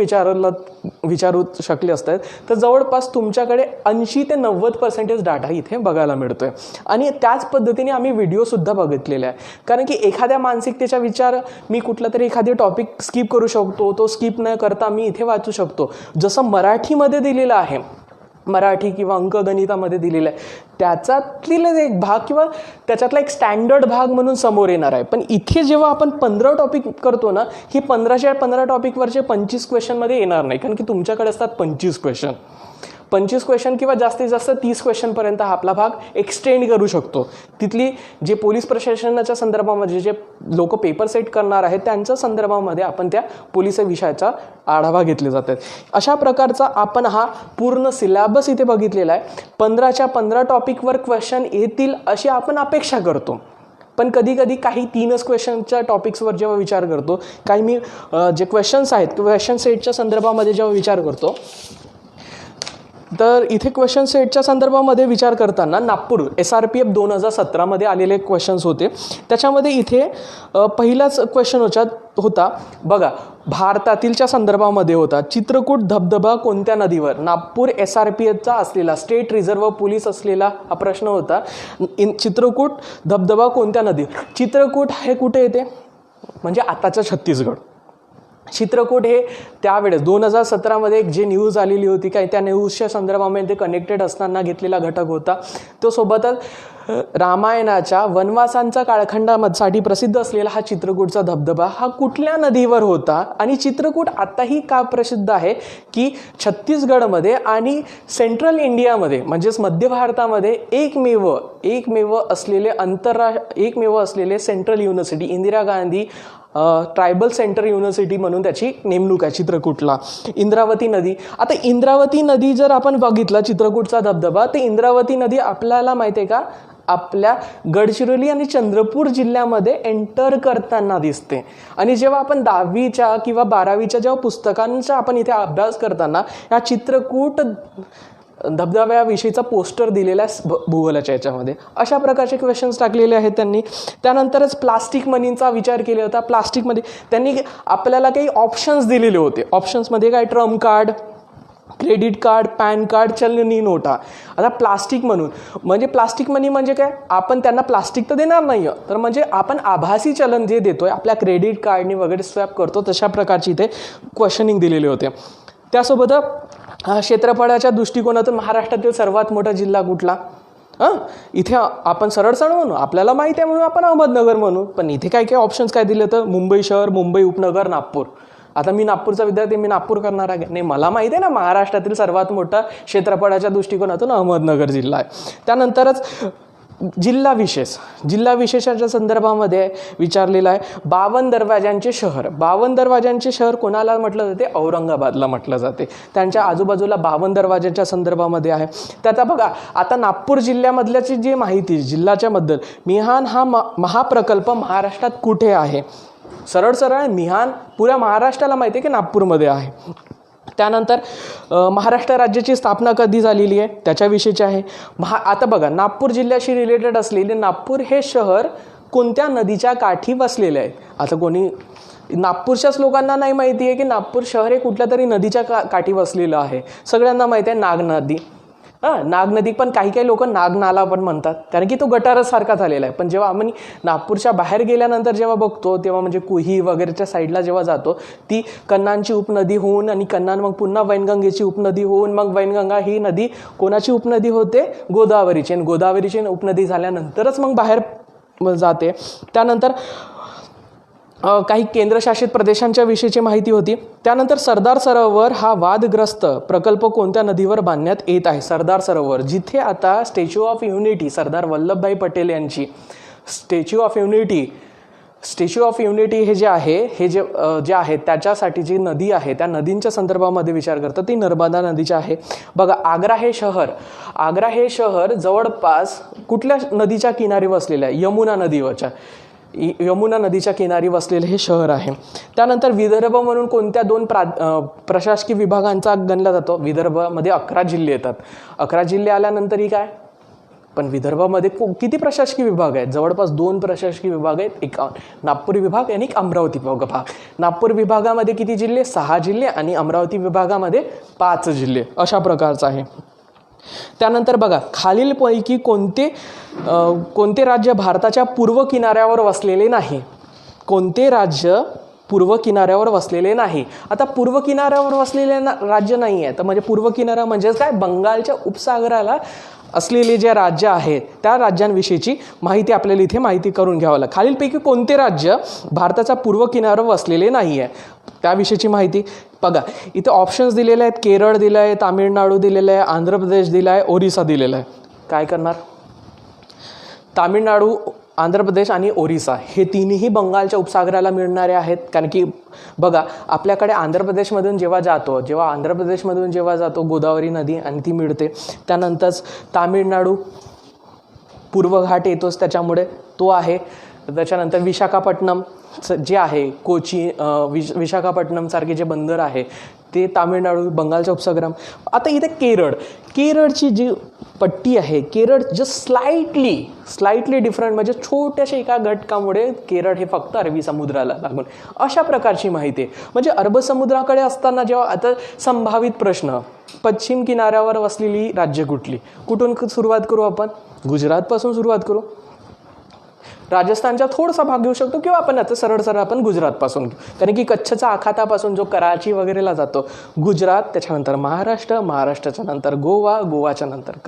विचारू शकले असतात तर जवळपास तुमच्याकडे 80 ते 90% डाटा इथे बघायला मिळतोय. आणि त्याच पद्धतीने आम्ही व्हिडिओसुद्धा बघितलेले आहे. कारण की एखाद्या मानसिकतेचा विचार मी कुठला तरी एखादी टॉपिक स्किप करू शकतो, तो स्किप न करता मी इथे वाचू शकतो. जसं मराठीमध्ये दिलेलं आहे, मराठी किंवा अंकगणितामध्ये दिलेलं आहे त्याच्यातील एक भाग किंवा त्याच्यातला एक स्टँडर्ड भाग म्हणून समोर येणार आहे. पण इथे जेव्हा आपण 15 टॉपिक करतो ना, ही 15 टॉपिकवरचे 25 क्वेश्चनमध्ये येणार नाही. कारण की तुमच्याकडे असतात 25 क्वेश्चन किंवा जास्तीत जास्त 30 क्वेश्चनपर्यंत हा आपला भाग एक्सटेंड करू शकतो. तिथली जे पोलीस प्रशासनाच्या संदर्भामध्ये जे लोक पेपर सेट करणार आहेत त्यांच्या संदर्भामध्ये आपण त्या पोलीस विषयाचा आढावा घेतले जातात. अशा प्रकारचा आपण हा पूर्ण सिलेबस इथे बघितलेला आहे. 15च्या 15 टॉपिकवर क्वेश्चन येतील अशी आपण अपेक्षा करतो. पण कधी कधी काही 3च क्वेश्चनच्या टॉपिक्सवर जेव्हा विचार करतो, काही मी जे क्वेश्चन्स आहेत क्वेश्चन सेटच्या संदर्भामध्ये जेव्हा विचार करतो तर इथे क्वेश्चन सेटच्या संदर्भामध्ये विचार करताना नागपूर SRPF 2017मध्ये आलेले क्वेश्चन्स होते. त्याच्यामध्ये इथे पहिलाच क्वेश्चन होता बघा, भारतातीलच्या संदर्भामध्ये होता. चित्रकूट धबधबा कोणत्या नदीवर? नागपूर SRPFचा असलेला स्टेट रिझर्व्ह पोलीस असलेला हा प्रश्न होता. चित्रकूट धबधबा कोणत्या नदीवर? चित्रकूट हे कुठे येते? म्हणजे आताचं छत्तीसगड. चित्रकूट हे त्यावेळेस 2017मध्ये एक जे न्यूज आलेली होती काय त्या न्यूजच्या संदर्भामध्ये कनेक्टेड असताना घेतलेला घटक होता. तो सोबतच रामायणाच्या वनवासांचा काळखंडासाठी प्रसिद्ध असलेला हा चित्रकूटचा धबधबा हा कुठल्या नदीवर होता? आणि चित्रकूट आताही का प्रसिद्ध आहे की छत्तीसगडमध्ये आणि सेंट्रल इंडियामध्ये म्हणजेच मध्य भारतामध्ये एकमेव असलेले central university Indira Gandhi tribal centre university म्हणून त्याची नेमणूक आहे चित्रकूटला. इंद्रावती नदी, आता इंद्रावती नदी जर आपण बघितलं चित्रकूटचा धबधबा, तर इंद्रावती नदी आपल्याला माहिती आहे का आपल्या गडचिरोली आणि चंद्रपूर जिल्ह्यामध्ये एंटर करताना दिसते. आणि जेव्हा आपण 10वीच्या किंवा 12वीच्या जेव्हा पुस्तकांचा आपण इथे अभ्यास करताना या चित्रकूट धबधब्याविषयीचा पोस्टर दिलेला आहे भूगोलाच्या याच्यामध्ये. अशा प्रकारचे क्वेश्चन्स टाकलेले आहेत त्यांनी. त्यानंतरच प्लास्टिक मनीचा विचार केला होता. प्लास्टिकमध्ये त्यांनी आपल्याला काही ऑप्शन्स दिलेले होते. ऑप्शन्समध्ये काय Trump card, credit card, pan card, चलनी नोटा. आता प्लास्टिक मनी म्हणजे काय? आपण त्यांना प्लास्टिक तर देणार नाही तर म्हणजे आपण आभासी चलन जे देतोय आपल्या क्रेडिट कार्डनी वगैरे स्वॅप करतो तशा प्रकारची इथे क्वेश्चनिंग दिलेले होते. त्यासोबत क्षेत्रफळाच्या दृष्टिकोनातून महाराष्ट्रातील सर्वात मोठा जिल्हा कुठला? इथे आपण सरळ म्हणू, आपल्याला माहिती आहे म्हणून आपण अहमदनगर म्हणू. पण इथे काय ऑप्शन्स काय दिले तर मुंबई शहर, मुंबई उपनगर, नागपूर. आता मी नागपूरचा विद्यार्थी, मी नागपूर करणार आहे नाही, मला माहिती आहे ना महाराष्ट्रातील सर्वात मोठा क्षेत्रफळाच्या दृष्टिकोनातून अहमदनगर जिल्हा आहे. त्यानंतरच जिल्हा विशेषाच्या संदर्भामध्ये विचारलेला आहे 52 दरवाजांचे शहर कोणाला म्हटलं जाते? औरंगाबादला म्हटलं जाते. त्यांच्या आजूबाजूला 52 दरवाजांच्या संदर्भामध्ये आहे. त्याचा बघा आता नागपूर जिल्ह्यामधल्याची जी माहिती जिल्ह्याच्या बद्दल, मिहान हा महाप्रकल्प महाराष्ट्रात कुठे आहे? सरळ मिहान पुऱ्या महाराष्ट्राला माहिती आहे की नागपूरमध्ये आहे. त्यानंतर महाराष्ट्र राज्याची स्थापना कधी झालेली आहे त्याच्याविषयीची आहे. आता बघा नागपूर जिल्ह्याशी रिलेटेड असलेले नागपूर हे शहर कोणत्या नदीच्या काठी वसलेले आहे? आता कोणी नागपूरच्याच लोकांना नाही माहिती आहे की नागपूर शहर हे कुठल्या तरी नदीच्या काठी वसलेलं आहे. सगळ्यांना माहिती आहे नाग नदी, पण काही लोक नागनाला पण म्हणतात कारण की तो गटारच सारखा झालेला आहे. पण जेव्हा आम्ही नागपूरच्या बाहेर गेल्यानंतर जेव्हा बघतो तेव्हा म्हणजे कुही वगैरेच्या साईडला जेव्हा जातो ती कन्नांची उपनदी होऊन आणि कन्नान मग पुन्हा वैनगंगेची उपनदी होऊन मग वैनगंगा ही नदी कोणाची उपनदी होते? गोदावरीची. आणि गोदावरीची उपनदी झाल्यानंतरच मग बाहेर जाते. त्यानंतर काही केंद्रशासित प्रदेशांच्या विषयीची माहिती होती. त्यानंतर सरदार सरोवर हा वादग्रस्त प्रकल्प कोणत्या नदीवर बांधण्यात येत आहे? सरदार सरोवर जिथे आता statue of unity Sardar Vallabhbhai Patel यांची स्टॅच्यू ऑफ युनिटी हे जे आहे त्याच्यासाठी जी नदी आहे त्या नदींच्या संदर्भामध्ये विचार करतं, ती नर्मदा नदीची आहे. बघा, आग्रा हे शहर जवळपास कुठल्या नदीच्या किनारी वसलेलं आहे? यमुना नदीच्या किनारी वसलेलं हे शहर आहे. त्यानंतर विदर्भ म्हणून कोणत्या 2 प्रशासकीय विभागांचा गणला जातो? विदर्भामध्ये 11 जिल्हे येतात. 11 जिल्हे आल्यानंतर ही काय, पण विदर्भामध्ये किती प्रशासकीय विभाग आहेत? जवळपास 2 प्रशासकीय विभाग आहेत, एक नागपूर विभाग आणि एक अमरावती विभाग. नागपूर विभागामध्ये किती जिल्हे? 6 जिल्हे आणि अमरावती विभागामध्ये 5 जिल्हे. अशा प्रकारचं आहे. त्यानंतर बघा, खालीलपैकी कोणते राज्य भारताच्या पूर्व किनाऱ्यावर वसलेले नाही? कोणते राज्य पूर्व किनाऱ्यावर वसलेले नाही? आता पूर्व किनाऱ्यावर वसलेले राज्य नाही आहे, तर म्हणजे पूर्व किनारा म्हणजेच काय? बंगालच्या उपसागराला असलेले जे राज्य आहेत त्या राज्यांविषयीची माहिती आपल्याला इथे माहिती करून घ्यावं लागेल. खालीलपैकी कोणते राज्य भारताच्या पूर्व किनाऱ्यावर वसलेले नाही आहे त्याविषयीची माहिती बघा. इथे ऑप्शन्स दिलेले आहेत. केरळ दिलं आहे, तामिळनाडू दिलेलं आहे, आंध्र प्रदेश दिला आहे, ओरिसा दिलेलं आहे. काय करणार? तामिळनाडू, आंध्र प्रदेश आणि ओरिसा हे तिन्ही बंगालच्या उपसागराला मिळणारे आहेत. कारण की बघा, आपल्याकडे आंध्र प्रदेशमधून जेव्हा जातो गोदावरी नदी आणि ती मिळते. त्यानंतर तामिळनाडू पूर्व घाट येतोच त्याच्यामुळे तो आहे. त्याच्यानंतर विशाखापट्टणम जे आहे, कोची, विशाखापट्टणमसारखे जे बंदर आहे ते तामिळनाडू बंगालच्या उपसागरात. आता इथे केरळची जी पट्टी आहे, केरळ जस्ट स्लाइटली डिफरंट, म्हणजे छोट्याशा एका घटकामुळे केरळ हे फक्त अरबी समुद्राला लागून, अशा प्रकारची माहिती आहे. म्हणजे अरब समुद्राकडे असताना जेव्हा आता संभावित प्रश्न, पश्चिम किनाऱ्यावर वसलेली राज्य कुठली? कुठून सुरुवात करू आपण? गुजरातपासून सुरुवात करू. राजस्थानचा थोडासा भाग घेऊ शकतो किंवा आपण आता सरळ आपण गुजरातपासून घेऊ. कारण की कच्छच्या आखातापासून जो कराची वगैरेला जातो गुजरात, त्याच्यानंतर महाराष्ट्राच्या नंतर गोवाच्या नंतर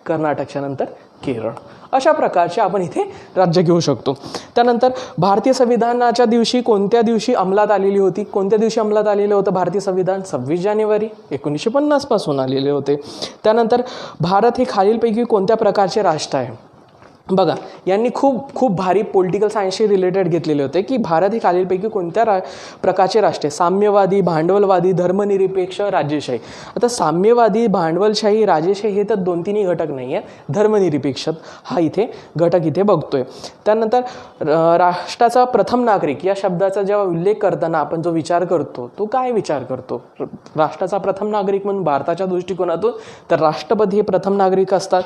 कर्नाटकच्या नंतर केरळ. अशा प्रकारचे आपण इथे राज्य घेऊ शकतो. त्यानंतर भारतीय संविधानाच्या दिवशी कोणत्या दिवशी अंमलात आलेली होती? कोणत्या दिवशी अंमलात आलेलं होतं भारतीय संविधान? 26 जानेवारी 1950 पासून आलेले होते. त्यानंतर भारत हे खालीलपैकी कोणत्या प्रकारचे राष्ट्र आहे? बघा, यांनी खूप भारी पॉलिटिकल सायन्सशी रिलेटेड घेतलेले होते की भारत हे खालीलपैकी कोणत्या प्रकारचे राष्ट्र आहे? साम्यवादी, भांडवलवादी, धर्मनिरपेक्ष, राजेशाही. आता साम्यवादी, भांडवलशाही, राजेशाही हे तर 2-3 घटक नाही आहे. धर्मनिरपेक्ष हा इथे घटक इथे बघतोय. त्यानंतर राष्ट्राचा प्रथम नागरिक या शब्दाचा जेव्हा उल्लेख करताना आपण जो विचार करतो तो काय विचार करतो? राष्ट्राचा प्रथम नागरिक म्हणून भारताच्या दृष्टिकोनातून तर राष्ट्रपती हे प्रथम नागरिक असतात.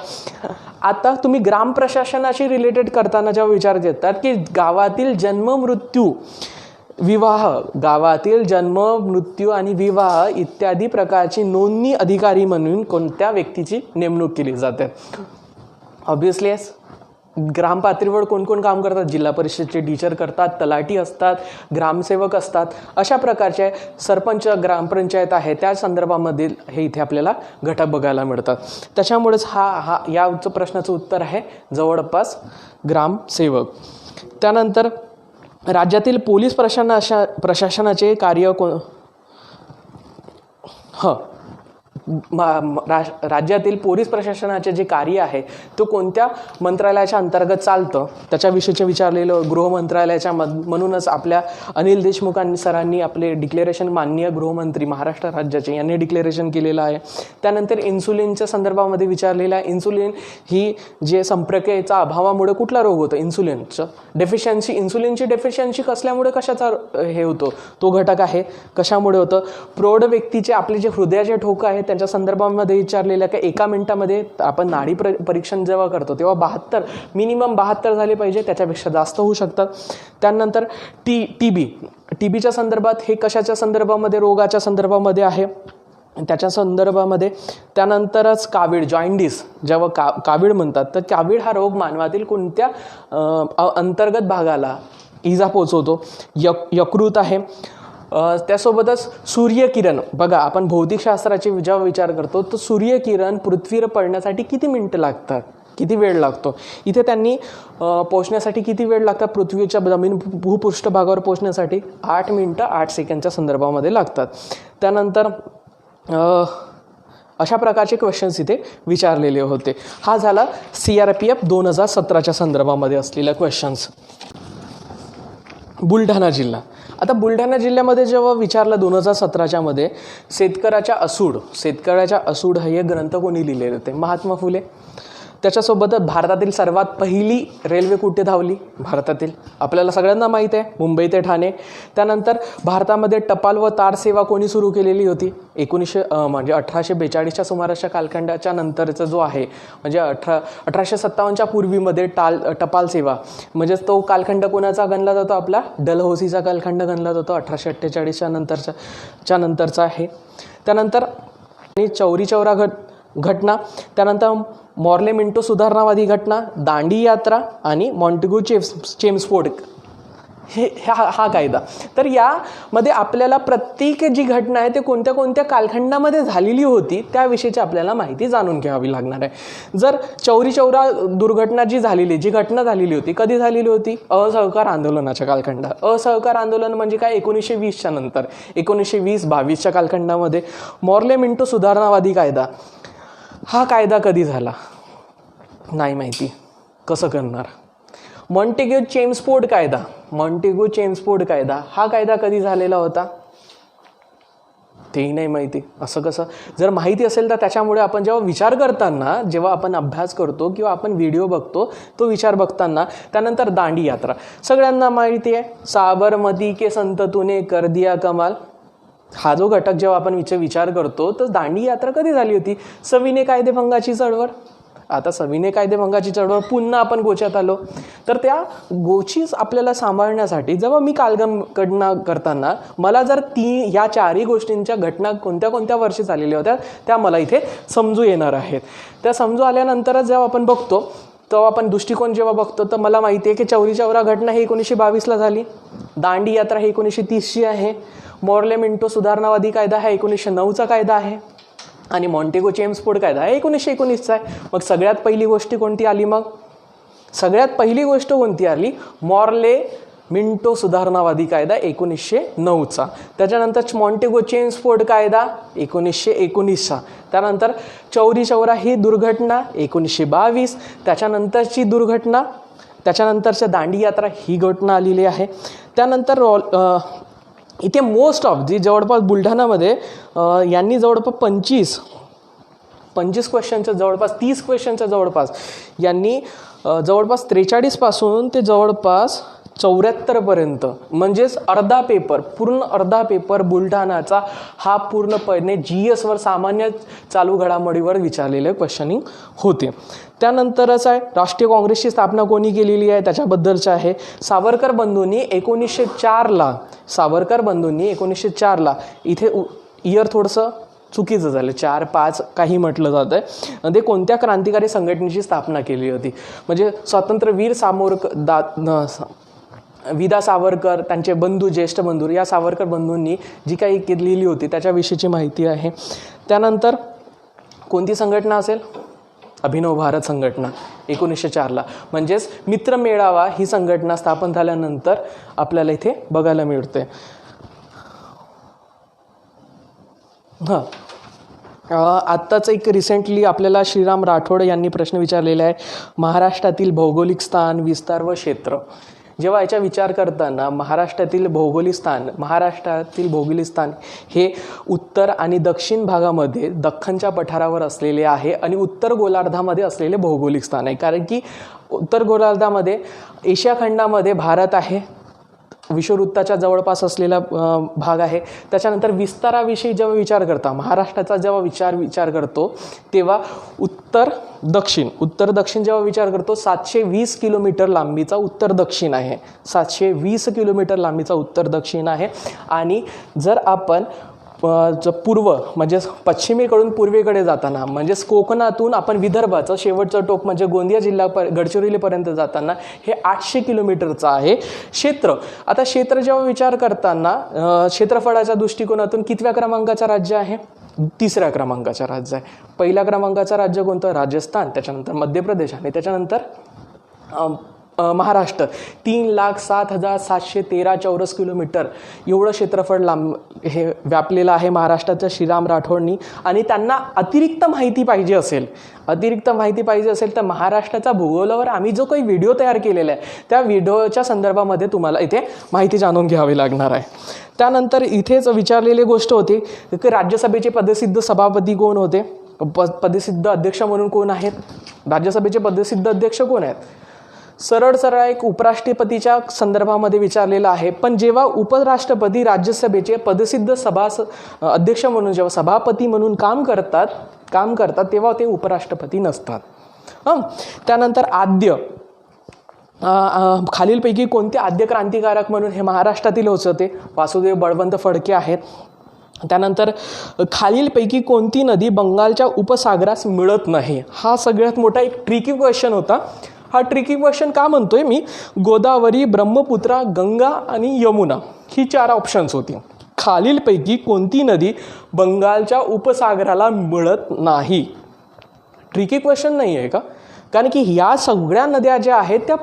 आता तुम्ही ग्राम प्रशासनाशी रिलेटेड करताना जेव्हा विचार घेतात की गावातील जन्म, मृत्यू आणि विवाह इत्यादी प्रकारची नोंदणी अधिकारी म्हणून कोणत्या व्यक्तीची नेमणूक केली जाते? ऑब्व्हियसली ग्राम पातळीवर कोण काम करतात? जिल्हा परिषदेचे टीचर करतात, तलाठी असतात, ग्रामसेवक असतात. अशा प्रकारचे सरपंच, ग्रामपंचायत आहे त्या संदर्भामध्ये हे इथे आपल्याला घटक बघायला मिळतात. त्याच्यामुळेच याचं प्रश्नाचं उत्तर आहे जवळपास ग्रामसेवक. त्यानंतर राज्यातील पोलीस प्रशासनाचे कार्य राज्यातील पोलीस प्रशासनाचे जे कार्य आहे तो कोणत्या मंत्रालयाच्या अंतर्गत चालतं त्याच्याविषयीचे विचारलेलं गृह मंत्रालयाच्या म्हणूनच आपल्या अनिल देशमुख सरांनी आपले डिक्लेरेशन माननीय गृहमंत्री महाराष्ट्र राज्याचे यांनी डिक्लेरेशन केलेलं आहे. त्यानंतर इन्सुलिनच्या संदर्भामध्ये विचारलेलं आहे. इन्सुलिन ही जे संप्रक्रियेचा अभावामुळे कुठला रोग होतो? इन्सुलिनची डेफिशियन्सी कसल्यामुळे कशाचा हे होतो तो घटक आहे. कशामुळे होतं? प्रौढ व्यक्तीचे आपले जे हृदयाचे ठोके आहेत त्यांच्या संदर्भामध्ये विचारलेलं आहे की 1 मिनिटामध्ये आपण नाडी परीक्षण जेव्हा करतो तेव्हा मिनिमम 72 झाले पाहिजे, त्याच्यापेक्षा जास्त होऊ शकतात. त्यानंतर टीबीच्या संदर्भात हे कशाच्या संदर्भामध्ये? रोगाच्या संदर्भामध्ये आहे त्याच्या संदर्भामध्ये. त्यानंतरच कावीळ, जॉइंडिस जेव्हा कावीळ म्हणतात तर कावीळ हा रोग मानवातील कोणत्या अंतर्गत भागाला इजा पोचवतो? यकृत आहे. त्यासोबतच सूर्यकिरण, बघा आपण भौतिकशास्त्राचे जेव्हा विचार करतो तर सूर्यकिरण पृथ्वीवर पडण्यासाठी किती मिनिटं लागतात, किती वेळ लागतो? इथे त्यांनी पोहोचण्यासाठी किती वेळ लागतात पृथ्वीच्या भूपृष्ठभागावर पोहोचण्यासाठी? 8 मिनिटं 8 सेकंडच्या संदर्भामध्ये लागतात. त्यानंतर अशा प्रकारचे क्वेश्चन्स इथे विचारलेले होते. हा झाला CRPF 2017च्या संदर्भामध्ये असलेला क्वेश्चन्स. बुलढाणा जिल्हा. आता बुलढाणा जिल्ह्यामध्ये जेव्हा विचारलं 2017च्या मध्ये शेतकऱ्याच्या असूड हे ग्रंथ कोणी लिहिलेले होते? महात्मा फुले. त्याच्यासोबतच भारतातील सर्वात पहिली रेल्वे कुठे धावली? भारतातील आपल्याला सगळ्यांना माहीत आहे, मुंबई ते ठाणे. त्यानंतर भारतामध्ये टपाल व तार सेवा कोणी सुरू केलेली होती? 1842च्या सुमाराच्या कालखंडाच्या नंतरचा जो आहे, म्हणजे 1857च्या पूर्वीमध्ये टपाल सेवा, म्हणजेच तो कालखंड कोणाचा गणला जातो? आपला डलहौसीचा कालखंड गणला जातो. 1848च्या नंतरचा आहे. त्यानंतर चौरी चौरा घटना, त्यानंतर मॉर्ले मिंटो सुधारणावादी घटना, दांडी यात्रा आणि मॉन्टेग्यू चेम्स्फोर्ड हा कायदा. तर यामध्ये आपल्याला प्रत्येक जी घटना आहे ते कोणत्या कोणत्या कालखंडामध्ये झालेली होती त्याविषयीची आपल्याला माहिती जाणून घ्यावी लागणार आहे. जर चौरी चौरा दुर्घटना जी घटना झालेली होती, कधी झालेली होती? असहकार आंदोलनाच्या कालखंडात. असहकार आंदोलन म्हणजे काय? 1920च्या नंतर, 1920-22च्या कालखंडामध्ये. मॉर्ले मिंटो सुधारणावादी कायदा, हा कायदा कधी झाला? नाही माहिती. कसं करणार? मॉन्टेग्यू चेम्स्फोर्ड कायदा, हा कायदा कधी झालेला होता? तेही नाही माहिती. असं कसं? जर माहिती असेल तर त्याच्यामुळे आपण जेव्हा आपण अभ्यास करतो किंवा आपण व्हिडिओ बघतो, तो विचार बघताना. त्यानंतर दांडी यात्रा, सगळ्यांना माहिती आहे, साबरमती के संत तूने कर दिया कमाल. हा जो घटक जेव्हा आपण विचार करतो तर दांडी यात्रा कधी झाली होती? सविनय कायदेभंगाची चळवळ. आता सविनय कायदेभंगाची चळवळ पुन्हा आपण गोच्यात आलो. तर त्या गोचीच आपल्याला सांभाळण्यासाठी जेव्हा मी कालगणना करताना मला जर या चारही गोष्टींच्या घटना कोणत्या कोणत्या वर्षी झालेल्या होत्या त्या मला इथे समजू येणार आहेत. त्या समजू आल्यानंतरच जेव्हा आपण बघतो, तेव्हा आपण दृष्टिकोन जेव्हा बघतो, तर मला माहिती आहे की चौरी चौरा घटना ही 1922ला झाली, दांडी यात्रा ही 1930ची आहे, मॉर्ले मिंटो सुधारणावादी कायदा हा 1909चा कायदा आहे आणि मॉन्टेग्यू चेम्स्फोर्ड कायदा हा 1919चा आहे. मग सगळ्यात पहिली गोष्ट कोणती आली? मॉर्ले मिंटो सुधारणावादी कायदा 1909चा. त्याच्यानंतर मॉन्टेग्यू चेम्स्फोर्ड कायदा 1919चा. त्यानंतर चौरी चौरा ही दुर्घटना 1922. त्याच्यानंतरच्या दांडी यात्रा ही घटना आलेली आहे. त्यानंतर इथे मोस्ट ऑफ जवळपास बुलढाणामध्ये यांनी जवळपास 25 क्वेश्चनच्या जवळपास 30 क्वेश्चनच्या जवळपास यांनी जवळपास 43 पासून ते जवळपास 74 पर्यंत, म्हणजेच पूर्ण अर्धा पेपर बुलढाणाचा हा पूर्णपणे GS वर सामान्य चालू घडामोडीवर विचारलेले क्वेश्चनिंग होते. त्यानंतरच आहे राष्ट्रीय काँग्रेसची स्थापना कोणी केलेली आहे त्याच्याबद्दलचं आहे. सावरकर बंधूंनी 1904ला इथे इयर थोडंसं चुकीचं झालं, 4-5 काही म्हटलं जातं आहे. ते कोणत्या क्रांतिकारी संघटनेची स्थापना केली होती? म्हणजे स्वातंत्र्यवीर विदा सावरकर, त्यांचे ज्येष्ठ बंधू या सावरकर बंधूंनी जी काही लिहिली होती त्याच्याविषयीची माहिती आहे. त्यानंतर कोणती संघटना असेल? अभिनव भारत संघटना 1904ला, म्हणजेच मित्रमेळावा ही संघटना स्थापन झाल्यानंतर आपल्याला इथे बघायला मिळते. आत्ताच एक रिसेंटली आपल्याला श्रीराम राठोड यांनी प्रश्न विचारलेला आहे, महाराष्ट्रातील भौगोलिक स्थान, विस्तार व क्षेत्र. जेव्हा याचा विचार करताना महाराष्ट्रातील भौगोलिक स्थान हे उत्तर आणि दक्षिण भागामध्ये दख्खनच्या पठारावर असलेले आहे आणि उत्तर गोलार्धामध्ये असलेले भौगोलिक स्थान आहे. कारण की उत्तर गोलार्धामध्ये एशिया खंडामध्ये भारत आहे, विषुववृत्ताच्या जवळपास असलेला भाग आहे. त्याच्यानंतर विस्ताराविषयी जेव्हा विचार करता महाराष्ट्राचा जेव्हा विचार करतो तेव्हा उत्तर दक्षिण जेव्हा विचार करतो 720 किलोमीटर लांबीचा उत्तर दक्षिण आहे. 720 किलोमीटर लांबीचा उत्तर दक्षिण आहे. आणि जर आपण पूर्व म्हणजे पश्चिमेकडून पूर्वेकडे जाताना म्हणजेच कोकणातून आपण विदर्भाचं शेवटचं टोक म्हणजे गोंदिया जिल्हा गडचिरोलीपर्यंत जाताना हे 800 किलोमीटरचं आहे क्षेत्र. आता क्षेत्र जेव्हा विचार करताना क्षेत्रफळाच्या दृष्टिकोनातून कितव्या क्रमांकाचं राज्य आहे? 3ऱ्या क्रमांकाचं राज्य आहे. पहिल्या क्रमांकाचं राज्य कोणतं? राजस्थान, त्याच्यानंतर मध्य प्रदेश आणि त्याच्यानंतर महाराष्ट्र 3,07,713 चौरस किलोमीटर एवढं क्षेत्रफळ लांब हे व्यापलेलं आहे महाराष्ट्राच्या श्रीराम राठोडनी. आणि त्यांना अतिरिक्त माहिती पाहिजे असेल तर महाराष्ट्राच्या भूगोलावर आम्ही जो काही व्हिडिओ तयार केलेला आहे त्या व्हिडिओच्या संदर्भामध्ये तुम्हाला इथे माहिती जाणून घ्यावी लागणार आहे. त्यानंतर इथेच विचारलेली गोष्ट होती की राज्यसभेचे पदसिद्ध सभापती कोण होते, पदसिद्ध अध्यक्ष म्हणून कोण आहेत, राज्यसभेचे पदसिद्ध अध्यक्ष कोण आहेत. सरळ एक उपराष्ट्रपतीच्या संदर्भामध्ये विचारलेलं आहे. पण जेव्हा उपराष्ट्रपती राज्यसभेचे पदसिद्ध अध्यक्ष म्हणून जेव्हा सभापती म्हणून काम करतात तेव्हा ते उपराष्ट्रपती नसतात. त्यानंतर आद्य खालीलपैकी कोणते आद्य क्रांतिकारक म्हणून हे महाराष्ट्रातील होते, वासुदेव बळवंत फडके आहेत. त्यानंतर खालीलपैकी कोणती नदी बंगालच्या उपसागरास मिळत नाही, हा सगळ्यात मोठा एक ट्रिकी क्वेश्चन होता. हा ट्रिकी क्वेश्चन का म्हणतोय मी, गोदावरी, ब्रह्मपुत्रा, गंगा आणि यमुना ही 4 ऑप्शन्स होती. खालीलपैकी कोणती नदी बंगालच्या उपसागराला मिळत नाही. ट्रिकी क्वेश्चन नाही आहे का, कारण की ह्या सगळ्या नद्या ज्या आहेत त्या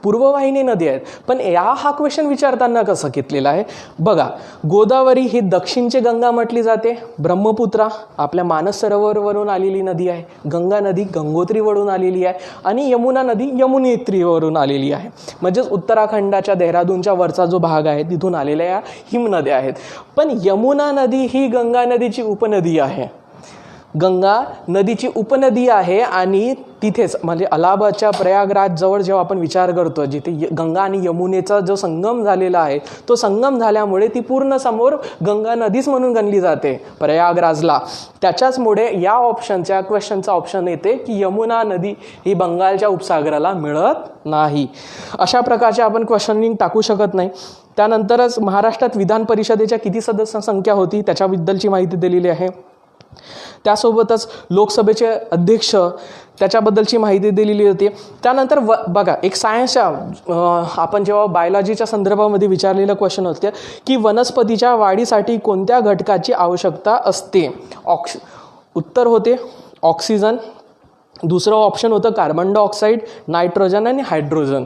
पूर्ववाहिनी नदी आहेत. पण हा क्वेश्चन विचारताना कसं घेतलेला आहे बघा, गोदावरी ही दक्षिणचे गंगा म्हटली जाते, ब्रह्मपुत्रा आपल्या मानस सरोवरवरून आलेली नदी आहे, गंगा नदी गंगोत्रीवरून आलेली आहे आणि यमुना नदी यमुनेत्रीवरून आलेली आहे. म्हणजेच उत्तराखंडाच्या देहरादूनच्या वरचा जो भाग आहे तिथून आलेल्या या हिमनद्या आहेत. पण यमुना नदी ही गंगा नदीची उपनदी आहे, आणि तिथेच म्हणजे अलाहाबादच्या प्रयागराज जवळ जेव्हा आपण विचार करतो जिथे गंगा आणि यमुनेचा जो संगम झालेला आहे तो संगम झाल्यामुळे ती पूर्ण समोर गंगा नदीच म्हणून गणली जाते प्रयागराजला. त्याच्याचमुळे या क्वेश्चनचा ऑप्शन येते की यमुना नदी ही बंगालच्या उपसागराला मिळत नाही. अशा प्रकारचे आपण क्वेश्चनिंग टाकू शकत नाही. त्यानंतरच महाराष्ट्रात विधान परिषदेच्या किती सदस्य संख्या होती त्याच्याबद्दलची माहिती दिलेली आहे. त्यासोबतच लोकसभेचे अध्यक्ष त्याच्याबद्दलची माहिती दिलेली होती. त्यानंतर बघा एक सायन्सच्या आपण जेव्हा बायोलॉजीच्या संदर्भामध्ये विचारलेलं क्वेश्चन होते की वनस्पतीच्या वाढीसाठी कोणत्या घटकाची आवश्यकता असते. उत्तर होते ऑक्सिजन, दुसरं ऑप्शन होतं कार्बन डायऑक्साईड, नायट्रोजन आणि हायड्रोजन.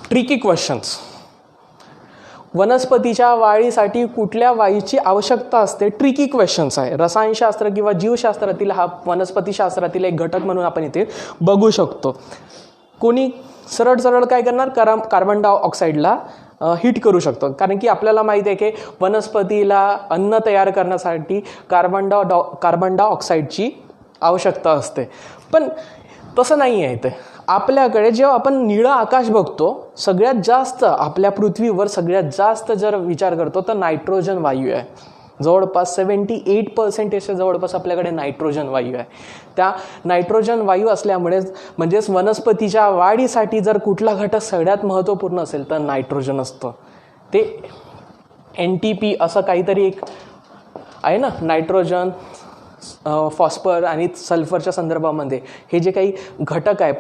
ट्रिकी क्वेश्चन्स, वनस्पतीच्या वाढीसाठी कुठल्या वायूची आवश्यकता असते, ट्रिकी क्वेश्चन्स आहे. रसायनशास्त्र किंवा जीवशास्त्रातील हा वनस्पतीशास्त्रातील एक घटक म्हणून आपण इथे बघू शकतो. कोणी सरळ काय करणार, कार्बन डायऑक्साईडला हिट करू शकतो, कारण की आपल्याला माहिती आहे की वनस्पतीला अन्न तयार करण्यासाठी कार्बन डायऑक्साईडची आवश्यकता असते. पण तसं नाही आहे. ते आपल्याकडे जेव्हा आपण निळं आकाश बघतो सगळ्यात जास्त आपल्या पृथ्वीवर सगळ्यात जास्त जर विचार करतो तर नायट्रोजन वायू आहे. जवळपास 78% जवळपास आपल्याकडे नायट्रोजन वायू आहे. त्या नायट्रोजन वायू असल्यामुळे म्हणजेच वनस्पतीच्या वाढीसाठी जर कुठला घटक सगळ्यात महत्त्वपूर्ण असेल तर नायट्रोजन असतं. ते NTP असं काहीतरी एक आहे ना, नायट्रोजन, फॉस्फर आणि सल्फरच्या संदर्भामध्ये हे जे काही घटक आहे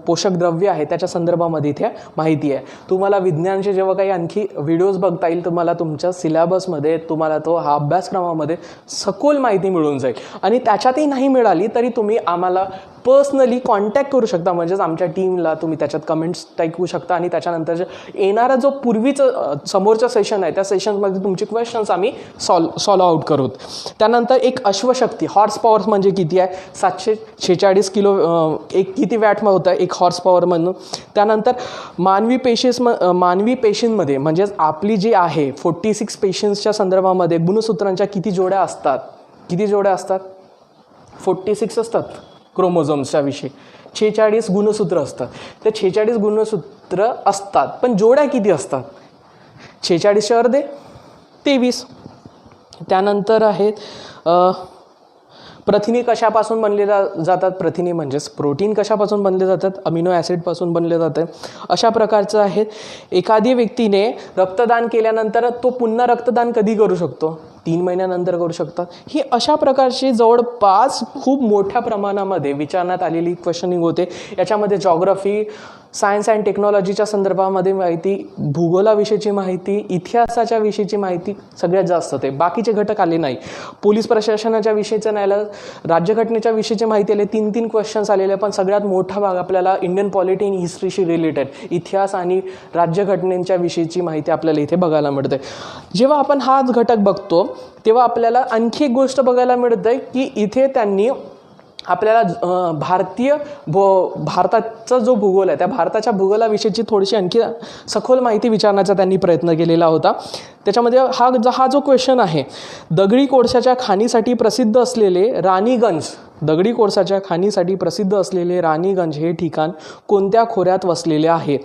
पोषक द्रव्य आहे त्याच्या संदर्भामध्ये इथे माहिती आहे. तुम्हाला विज्ञानचे जेव्हा काही आणखी व्हिडिओज बघता येईल तुम्हाला तुमच्या सिलेबसमध्ये तुम्हाला हा अभ्यासक्रमामध्ये सखोल माहिती मिळून जाईल. आणि त्याच्यातही नाही मिळाली तरी तुम्ही आम्हाला पर्सनली कॉन्टॅक्ट करू शकता, म्हणजेच आमच्या टीमला तुम्ही त्याच्यात कमेंट्स टाकू शकता आणि त्याच्यानंतर येणारा जो पूर्वीचं समोरचं सेशन आहे त्या सेशनमध्ये तुमचे क्वेश्चन्स आम्ही सॉल्व आउट करू. त्यानंतर एक अश्वशक्ती हॉर्स पॉवर म्हणजे किती आहे, 746 किलो एक किती वॅट होतं एक हॉर्स पॉवर म्हणून. त्यानंतर मानवी पेशींमध्ये म्हणजेच आपली जी आहे 46 पेशींच्या संदर्भामध्ये गुणसूत्रांच्या किती जोड्या असतात 46 असतात. क्रोमोझोम्सच्या विषयी 46 गुणसूत्र असतात. ते 46 गुणसूत्र असतात पण जोड्या किती असतात, 46चे अर्धे 23. त्यानंतर आहेत प्रथिने कशापासून बनले जातात, प्रथिने म्हणजेच प्रोटीन कशापासून बनले जातात, अमिनो ॲसिडपासून बनले जातात. अशा प्रकारचं आहे. एखादी व्यक्तीने रक्तदान केल्यानंतर तो पुन्हा रक्तदान कधी करू शकतो, 3 महिन्यानंतर करू शकतात. ही अशा प्रकारची जवळपास खूप मोठ्या प्रमाणामध्ये विचारण्यात आलेली क्वेश्चनिंग होते. याच्यामध्ये जॉग्रफी, सायन्स अँड टेक्नॉलॉजीच्या संदर्भामध्ये माहिती, भूगोलाविषयीची माहिती, इतिहासाच्या विषयीची माहिती सगळ्यात जास्त होते. बाकीचे घटक आले नाही. पोलीस प्रशासनाच्या विषयीचं नाही आलं, राज्यघटनेच्या विषयीची माहिती आले, 3 क्वेश्चन्स आलेले. पण सगळ्यात मोठा भाग आपल्याला इंडियन पॉलिटी आणि हिस्ट्रीशी रिलेटेड, इतिहास आणि राज्यघटनेच्या विषयीची माहिती आपल्याला इथे बघायला मिळते. जेव्हा आपण हाच घटक बघतो तेव्हा आपल्याला आणखी एक गोष्ट बघायला मिळते की इथे त्यांनी आपल्याला भारताचा जो भूगोल आहे त्या भारताच्या भूगोलाविषयीची थोडीशी आणखी सखोल माहिती विचारण्याचा त्यांनी प्रयत्न केलेला होता. त्याच्यामध्ये हा जो क्वेश्चन आहे, दगडी कोळशाच्या खाणीसाठी प्रसिद्ध असलेले राणीगंज, दगडी कोळशाच्या खाणीसाठी प्रसिद्ध असलेले राणीगंज हे ठिकाण कोणत्या खोऱ्यात वसलेले आहे?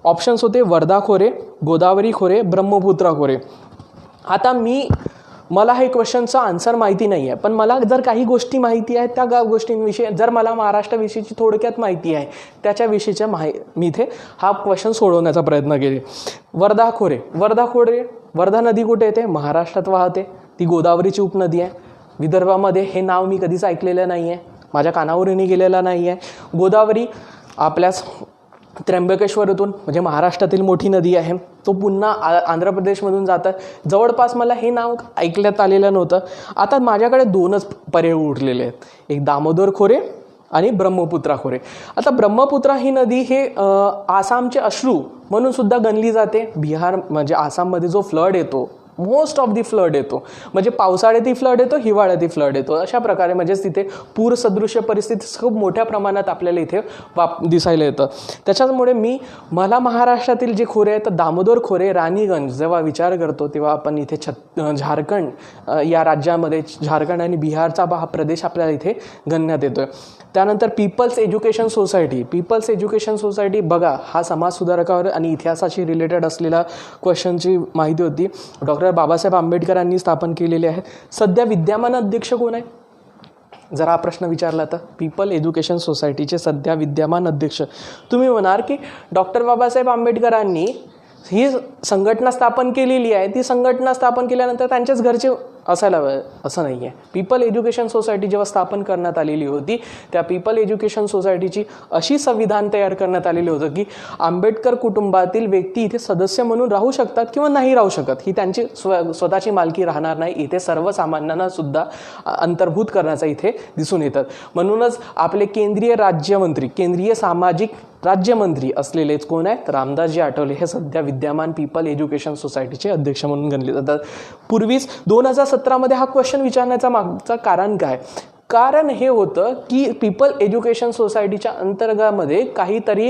ऑप्शन्स होते वर्धा खोरे, गोदावरी खोरे, ब्रह्मपुत्रा खोरे. आता मला हे क्वेश्चनचा आन्सर माहिती नाही आहे, पण मला जर काही गोष्टी माहिती आहेत त्या गोष्टींविषयी, जर मला महाराष्ट्राविषयीची थोडक्यात माहिती आहे त्याच्याविषयीच्या मी इथे हा क्वेश्चन सोडवण्याचा प्रयत्न केले. वर्धा खोरे, वर्धा नदी कुठे येते? महाराष्ट्रात वाहते. ती गोदावरीची उपनदी आहे. विदर्भामध्ये हे नाव मी कधीच ऐकलेलं नाही आहे, माझ्या कानावरही गेलेलं नाही आहे. गोदावरी आपल्याच त्र्यंबकेश्वरतून म्हणजे महाराष्ट्रातील मोठी नदी आहे. तो पुन्हा आंध्र प्रदेशमधून जातात. जवळपास मला हे नाव ऐकण्यात आलेलं नव्हतं. आता माझ्याकडे 2च पर्याय उरलेले आहेत, एक दामोदर खोरे आणि ब्रह्मपुत्रा खोरे. आता ब्रह्मपुत्रा ही नदी हे आसामचे अश्रू म्हणून सुद्धा गणली जाते. बिहार म्हणजे आसाममध्ये जो फ्लड येतो, मोस्ट ऑफ दी फ्लड येतो, म्हणजे पावसाळ्यातही फ्लड येतो, हिवाळ्यातही फ्लड येतो. अशा प्रकारे म्हणजेच तिथे पूर सदृश्य परिस्थिती खूप मोठ्या प्रमाणात आपल्याला इथे दिसायला येतं. त्याच्यामुळे मला महाराष्ट्रातील जे खोरे आहेत, दामोदर खोरे, राणीगंज जेव्हा विचार करतो तेव्हा आपण इथे झारखंड या राज्यामध्ये, झारखंड आणि बिहारचा हा प्रदेश आपल्याला इथे गणण्यात येतो आहे. त्यानंतर पीपल्स एज्युकेशन सोसायटी बघा, हा समाजसुधारकावर आणि इतिहासाशी रिलेटेड असलेला क्वेश्चनची माहिती होती. डॉक्टर बाबासाहेब आंबेडकरांनी स्थापन केलेले आहे. सध्या विद्यमान अध्यक्ष कोण आहे? जर हा प्रश्न विचारला तर पीपल एज्युकेशन सोसायटीचे सध्या विद्यमान अध्यक्ष. तुम्ही म्हणाल की डॉक्टर बाबासाहेब आंबेडकरांनी ही संघटना स्थापन केलेली आहे, ती संघटना स्थापन केल्यानंतर त्यांच्याच घरचे असायला असं नाही आहे. पीपल एज्युकेशन सोसायटी जेव्हा स्थापन करण्यात आलेली होती, त्या पीपल एज्युकेशन सोसायटीची अशी संविधान तयार करण्यात आलेलं होतं की आंबेडकर कुटुंबातील व्यक्ती इथे सदस्य म्हणून राहू शकतात किंवा नाही राहू शकत, ही त्यांची स्वतःची मालकी राहणार नाही. इथे सर्वसामान्यांना सुद्धा अंतर्भूत करण्याचा इथे दिसून येतात. म्हणूनच आपले केंद्रीय सामाजिक राज्यमंत्री असलेलेच कोण आहेत? रामदासजी आठवले हे सध्या विद्यमान पीपल एज्युकेशन सोसायटीचे अध्यक्ष म्हणून गणले जातात. पूर्वीच 2017 हा क्वेश्चन विचारण्याचा मागचं कारण काय? कारण हे होतं की पीपल एज्युकेशन सोसायटीच्या अंतर्गतामध्ये काहीतरी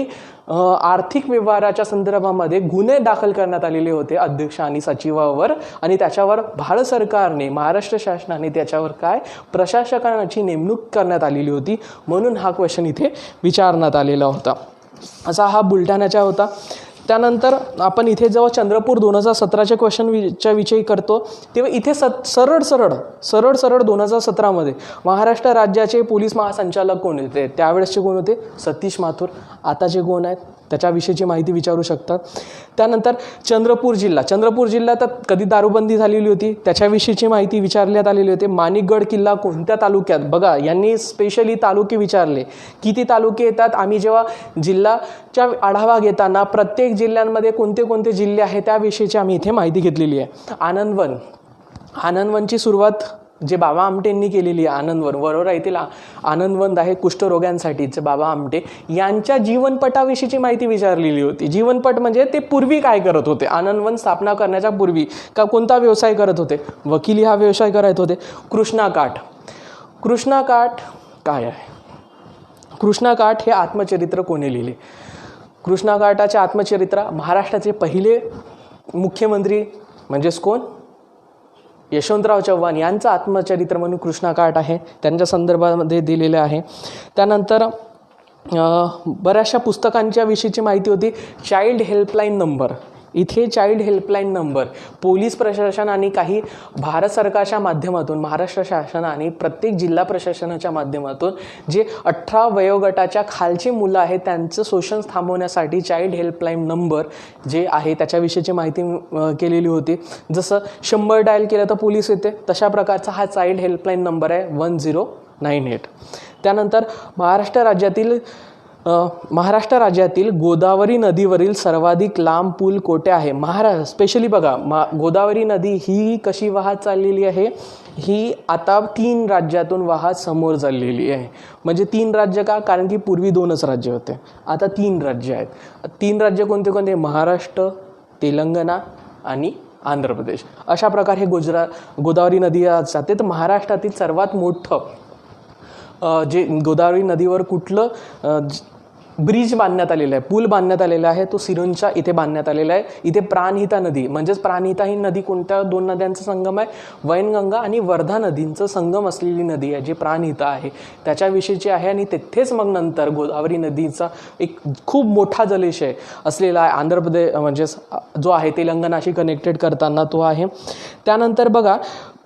आर्थिक व्यवहाराच्या संदर्भामध्ये गुन्हे दाखल करण्यात आलेले होते अध्यक्ष आणि सचिवावर, आणि त्याच्यावर भारत सरकारने, महाराष्ट्र शासनाने त्याच्यावर प्रशासकाची नेमणूक करण्यात आलेली होती. म्हणून हा क्वेश्चन इथे विचारण्यात आलेला होता. असा हा बुलढाण्याचा होता. त्यानंतर आपण इथे जेव्हा चंद्रपूर 2017च्या क्वेश्चनच्या विषयी करतो तेव्हा इथे सरळ 2017मध्ये महाराष्ट्र राज्याचे पोलीस महासंचालक कोण होते? त्यावेळेसचे कोण होते? सतीश माथुर. आताचे कोण आहेत त्याच्याविषयीची माहिती विचारू शकतात. त्यानंतर चंद्रपूर जिल्ह्यात कधी दारूबंदी झालेली होती त्याच्याविषयीची माहिती विचारण्यात आलेली होती. माणिकगड किल्ला कोणत्या तालुक्यात? बघा, यांनी स्पेशली तालुके विचारले. किती तालुके येतात? आम्ही जेव्हा जिल्ह्याच्या आढावा घेताना प्रत्येक जिल्ह्यांमध्ये कोणते कोणते जिल्हे आहेत त्याविषयीची आम्ही इथे माहिती घेतलेली आहे. आनंदवनची सुरुवात जे बाबा आमटेंनी केलेली आहे. आनंदवन वरोरा येथील आनंदवन आहे कुष्ठरोग्यांसाठीचे बाबा आमटे यांच्या जीवनपटाविषयीची माहिती विचारलेली होती. जीवनपट म्हणजे ते पूर्वी काय करत होते, आनंदवन स्थापना करण्याच्या पूर्वी कोणता व्यवसाय करत होते? वकिली हा व्यवसाय करत होते. कृष्णाकाठ काय आहे? कृष्णाकाठ हे आत्मचरित्र कोणी लिहिले? कृष्णाकाठाचे आत्मचरित्र महाराष्ट्राचे पहिले मुख्यमंत्री म्हणजेच कोण? यशवंतराव चव्हाण यांचं आत्मचरित्र म्हणून कृष्णाकाठ आहे, त्यांच्या संदर्भामध्ये दिलेलं आहे. त्यानंतर बऱ्याचशा पुस्तकांच्या विषयीची माहिती होती. चाइल्ड हेल्पलाईन नंबर, इथे चाइल्ड हेल्पलाईन नंबर पोलीस प्रशासन आणि काही भारत सरकारच्या माध्यमातून, महाराष्ट्र शासन आणि प्रत्येक जिल्हा प्रशासनाच्या माध्यमातून जे 18 वयोगटाच्या खालची मुलं आहेत त्यांचं शोषण थांबवण्यासाठी चाइल्ड हेल्पलाईन नंबर जे आहे त्याच्याविषयीची माहिती केलेली होती. जसं 100 डायल केलं तर पोलीस येते, तशा प्रकारचा हा चाइल्ड हेल्पलाईन नंबर आहे 1098. त्यानंतर महाराष्ट्र राज्यातील महाराष्ट्र राज्यातील गोदावरी नदीवरील सर्वाधिक लांब पूल कोठे आहे? स्पेशली बघा, गोदावरी नदी ही कशी वाहत चाललेली आहे? ही आता 3 राज्यातून वाहत समोर चाललेली आहे. म्हणजे 3 राज्य का? कारण की पूर्वी 2च राज्य होते, आता 3 राज्य आहेत. 3 राज्य कोणते कोणते? महाराष्ट्र, तेलंगणा आणि आंध्र प्रदेश. अशा प्रकारे हे गोदावरी नदी जाते. तर महाराष्ट्रातील सर्वात मोठं जे गोदावरी नदीवर कुठलं ब्रिज बांधण्यात आलेला आहे, पूल बांधण्यात आलेला आहे, तो सिरोंचा इथे बांधण्यात आलेला आहे. इथे प्राणहिता नदी, म्हणजेच प्राणहिता ही नदी कोणत्या 2 नद्यांचा संगम आहे? वैनगंगा आणि वर्धा नदींचं संगम असलेली नदी आहे, जी प्राणहिता आहे त्याच्याविषयीची आहे. आणि तिथेच मग नंतर गोदावरी नदीचा एक खूप मोठा जलाशय असलेला आहे, आंध्र प्रदेश म्हणजेच जो आहे तेलंगणाशी कनेक्टेड करताना तो आहे. त्यानंतर बघा,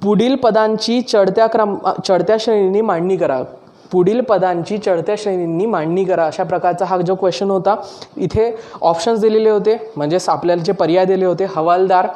पुढील पदांची चढत्या श्रेणीने मांडणी करा. पुढील पदांची चढत्या श्रेणींनी मांडणी करा, अशा प्रकारचा हा जो क्वेश्चन होता. इथे ऑप्शन्स दिलेले होते, म्हणजेच आपल्याला जे पर्याय दिले होते: हवालदार,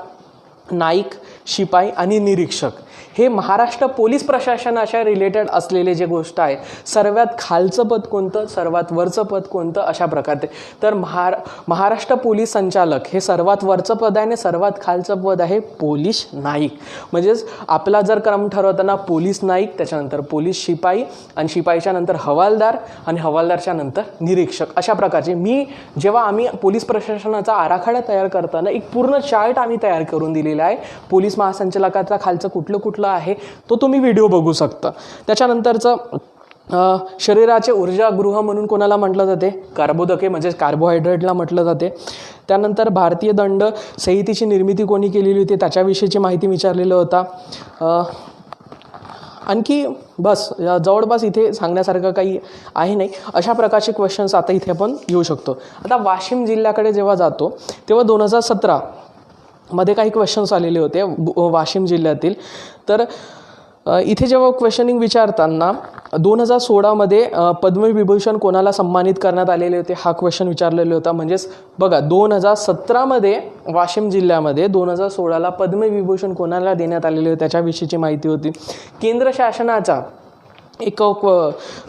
नाईक, शिपाई आणि निरीक्षक. हे महाराष्ट्र पोलीस प्रशासनाच्या रिलेटेड असलेले जे गोष्ट आहे. सर्वात खालचं पद कोणतं, सर्वात वरचं पद कोणतं, अशा प्रकारे. तर महाराष्ट्र पोलीस संचालक हे सर्वात वरचं पद आहे आणि सर्वात खालचं पद आहे पोलीस नाईक. म्हणजेच आपला जर क्रम ठरवताना पोलीस नाईक, त्याच्यानंतर पोलीस शिपाई आणि शिपाईच्या नंतर हवालदार आणि हवालदारच्या नंतर निरीक्षक, अशा प्रकारचे. जेव्हा आम्ही पोलीस प्रशासनाचा आराखडा तयार करताना एक पूर्ण चार्ट आम्ही तयार करून दिलेला आहे. पोलीस महासंचालकाचा खालचं कुठलं आहे तो तुम्ही व्हिडिओ बघू शकता. त्याच्यानंतरचं शरीराचे ऊर्जागृह म्हणून कोणाला म्हटलं जाते? कार्बोदके म्हणजे कार्बोहायड्रेटला म्हटलं जाते. त्यानंतर भारतीय दंड संहितेची निर्मिती कोणी केलेली होती त्याच्याविषयीची माहिती विचारलेलं होता. आणखी बस जवळपास इथे सांगण्यासारखं काही आहे नाही. अशा प्रकारचे क्वेश्चन्स आता इथे आपण घेऊ शकतो. आता वाशिम जिल्ह्याकडे जेव्हा जातो तेव्हा 2017 मध्ये काही क्वेश्चन्स आलेले होते वाशिम जिल्ह्यातील. तर इथे जेव्हा क्वेश्चनिंग विचारताना 2016 पद्मविभूषण कोणाला सन्मानित करण्यात आलेले होते, हा क्वेश्चन विचारलेला होता. म्हणजेच बघा, 2017 वाशिम जिल्ह्यामध्ये 2016 पद्मविभूषण कोणाला देण्यात आलेले होते त्याच्याविषयीची माहिती होती. केंद्र शासनाचा एक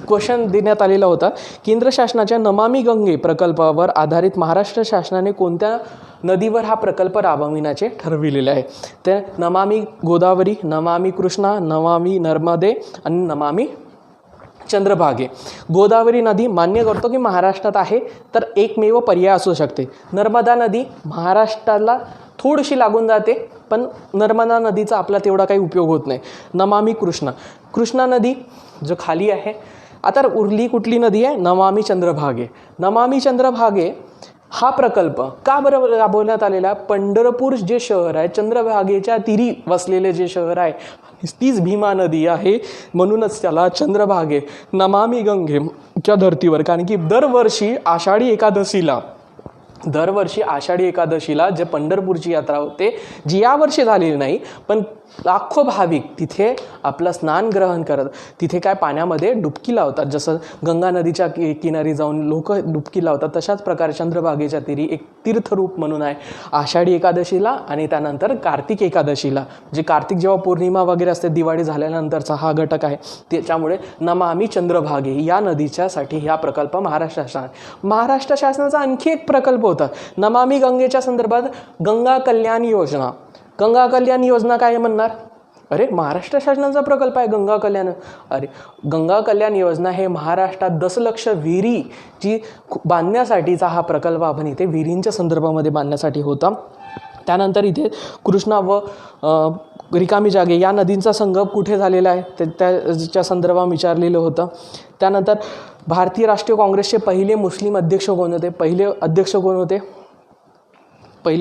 क्वेश्चन देण्यात आलेला होता. केंद्र शासनाच्या नमामि गंगे प्रकल्पावर आधारित महाराष्ट्र शासनाने कोणत्या नदीवर हा प्रकल्प राबविण्याचे ठरविलेले आहे? ते नमामि गोदावरी, नमामि कृष्णा, नमामि नर्मदे आणि नमामि चंद्रभागे. गोदावरी नदी मान्य करतो की महाराष्ट्रात आहे, तर एकमेव पर्याय असू शकते. नर्मदा नदी महाराष्ट्राला थोडीशी लागून जाते, पण नर्मदा नदीचा आपला तेवढा काही उपयोग होत नाही. नमामि कृष्णा नदी जो खाली आहे. आता उरली कुठली नदी आहे? नमामि चंद्रभागे. नमामि चंद्रभागे हा प्रकल्प का बरं राबवण्यात आलेला? पंढरपूर जे शहर आहे, चंद्रभागेच्या तीरी वसलेले जे शहर आहे, तीच भीमा नदी आहे, म्हणूनच त्याला चंद्रभागे नमामि गंगेच्या धर्तीवर. कारण की दरवर्षी आषाढी एकादशीला जे पंढरपूरची यात्रा होते, जी यावर्षी झालेली नाही, पण लाखो भाविक तिथे आपलं स्नान ग्रहण करत तिथे काय पाण्यामध्ये डुबकी लावतात. जसं गंगा नदीच्या किनारी जाऊन लोक डुबकी लावतात, तशाच प्रकारे चंद्रभागेच्या तीरी एक तीर्थरूप म्हणून आहे आषाढी एकादशीला आणि त्यानंतर कार्तिक एकादशीला. जे कार्तिक जेव्हा पौर्णिमा वगैरे असते, दिवाळी झाल्यानंतरचा हा घटक आहे. त्याच्यामुळे नमामि चंद्रभागे या नदीच्यासाठी हा प्रकल्प महाराष्ट्र शासनाचा आणखी एक प्रकल्प होता नमामि गंगेच्या संदर्भात, गंगा कल्याण योजना. गंगा कल्याण योजना काय म्हणणार? अरे महाराष्ट्र शासनाचा प्रकल्प आहे गंगा कल्याण. अरे गंगा कल्याण योजना हे महाराष्ट्रात 10,00,000 विहिरी जी बांधण्यासाठीचा हा प्रकल्प आपण इथे विहिरींच्या संदर्भामध्ये बांधण्यासाठी होता. त्यानंतर इथे कृष्णा व रिकामी जागे या नदींचा संगम कुठे झालेला आहे त्याच्या संदर्भात विचारलेलं होतं. त्यानंतर भारतीय राष्ट्रीय काँग्रेसचे पहिले मुस्लिम अध्यक्ष कोण होते? पहिले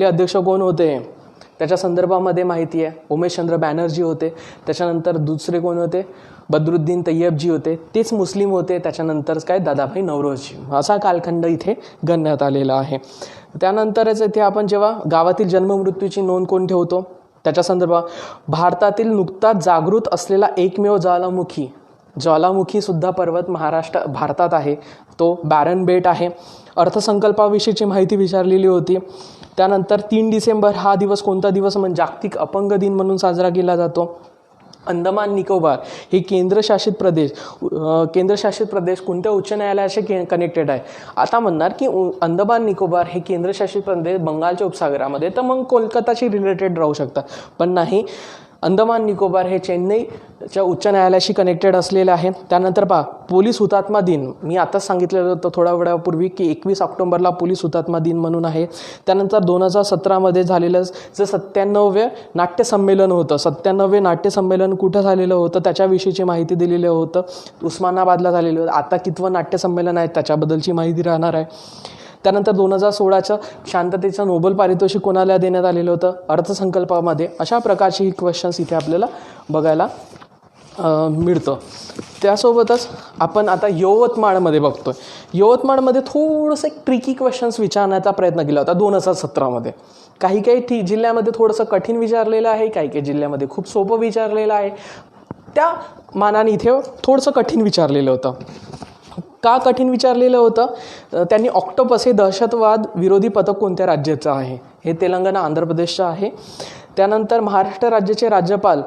अध्यक्ष कोण होते त्याच्या संदर्भामध्ये माहिती आहे. उमेशचंद्र बॅनर्जी होते. त्याच्यानंतर दुसरे कोण होते? बद्रुद्दीन तय्यबजी होते, तेच मुस्लिम होते. त्याच्यानंतर काय? दादाभाई नौरोजी. असा कालखंड इथे गणण्यात आलेला आहे. त्यानंतरच इथे आपण जेव्हा गावातील जन्ममृत्यूची नोंद कोण ठेवतो त्याच्या संदर्भात, भारतातील नुकताच जागृत असलेला एकमेव ज्वालामुखीसुद्धा पर्वत भारतात आहे, तो बॅरन बेट आहे. अर्थसंकल्पाविषयीची माहिती विचारलेली होती. त्यानंतर 3 डिसेंबर हा दिवस कोणता दिवस म्हणजे जागतिक अपंग दिन म्हणून साजरा केला जातो. अंदमान निकोबार हे केंद्रशासित प्रदेश कोणत्या उच्च न्यायालयाशी कनेक्टेड आहे? आता म्हणणार की अंदमान निकोबार हे केंद्रशासित प्रदेश बंगालच्या उपसागरामध्ये, तर मग कोलकाताशी रिलेटेड राहू शकतात, पण नाही. अंदमान निकोबार हे चेन्नईच्या उच्च न्यायालयाशी कनेक्टेड असलेले आहे. त्यानंतर पहा, पोलीस हुतात्मा दिन, मी आताच सांगितलेलं होतं थोड्या वेळापूर्वी की 21 ऑक्टोबरला पोलीस हुतात्मा दिन म्हणून आहे. त्यानंतर 2017मध्ये झालेलं जे 97वे नाट्यसंमेलन होतं, 97वे नाट्यसंमेलन कुठं झालेलं होतं त्याच्याविषयीची माहिती दिलेली होतं. उस्मानाबादला झालेलं होतं. आता कितवं नाट्यसंमेलन आहे त्याच्याबद्दलची माहिती राहणार आहे. त्यानंतर 2016चं शांततेचं नोबेल पारितोषिक कोणाला देण्यात आलेलं होतं? अर्थसंकल्पामध्ये. अशा प्रकारची ही क्वेश्चन्स इथे आपल्याला बघायला मिळतं. त्यासोबतच आपण आता यवतमाळमध्ये बघतोय. यवतमाळमध्ये थोडंसं एक ट्रिकी क्वेश्चन्स विचारण्याचा प्रयत्न केला होता 2017मध्ये. काही जिल्ह्यामध्ये थोडंसं कठीण विचारलेलं आहे, काही जिल्ह्यामध्ये खूप सोपं विचारलेलं आहे. त्या मानाने इथे थोडंसं कठीण विचारलेलं होतं. का कठीण विचारलेलं होतं? त्यांनी ऑक्टोपस हे दहशतवाद विरोधी पथक कोणत्या राज्याचं आहे? हे तेलंगणा, आंध्र प्रदेशचं आहे. त्यानंतर महाराष्ट्र राज्याचे राज्यपाल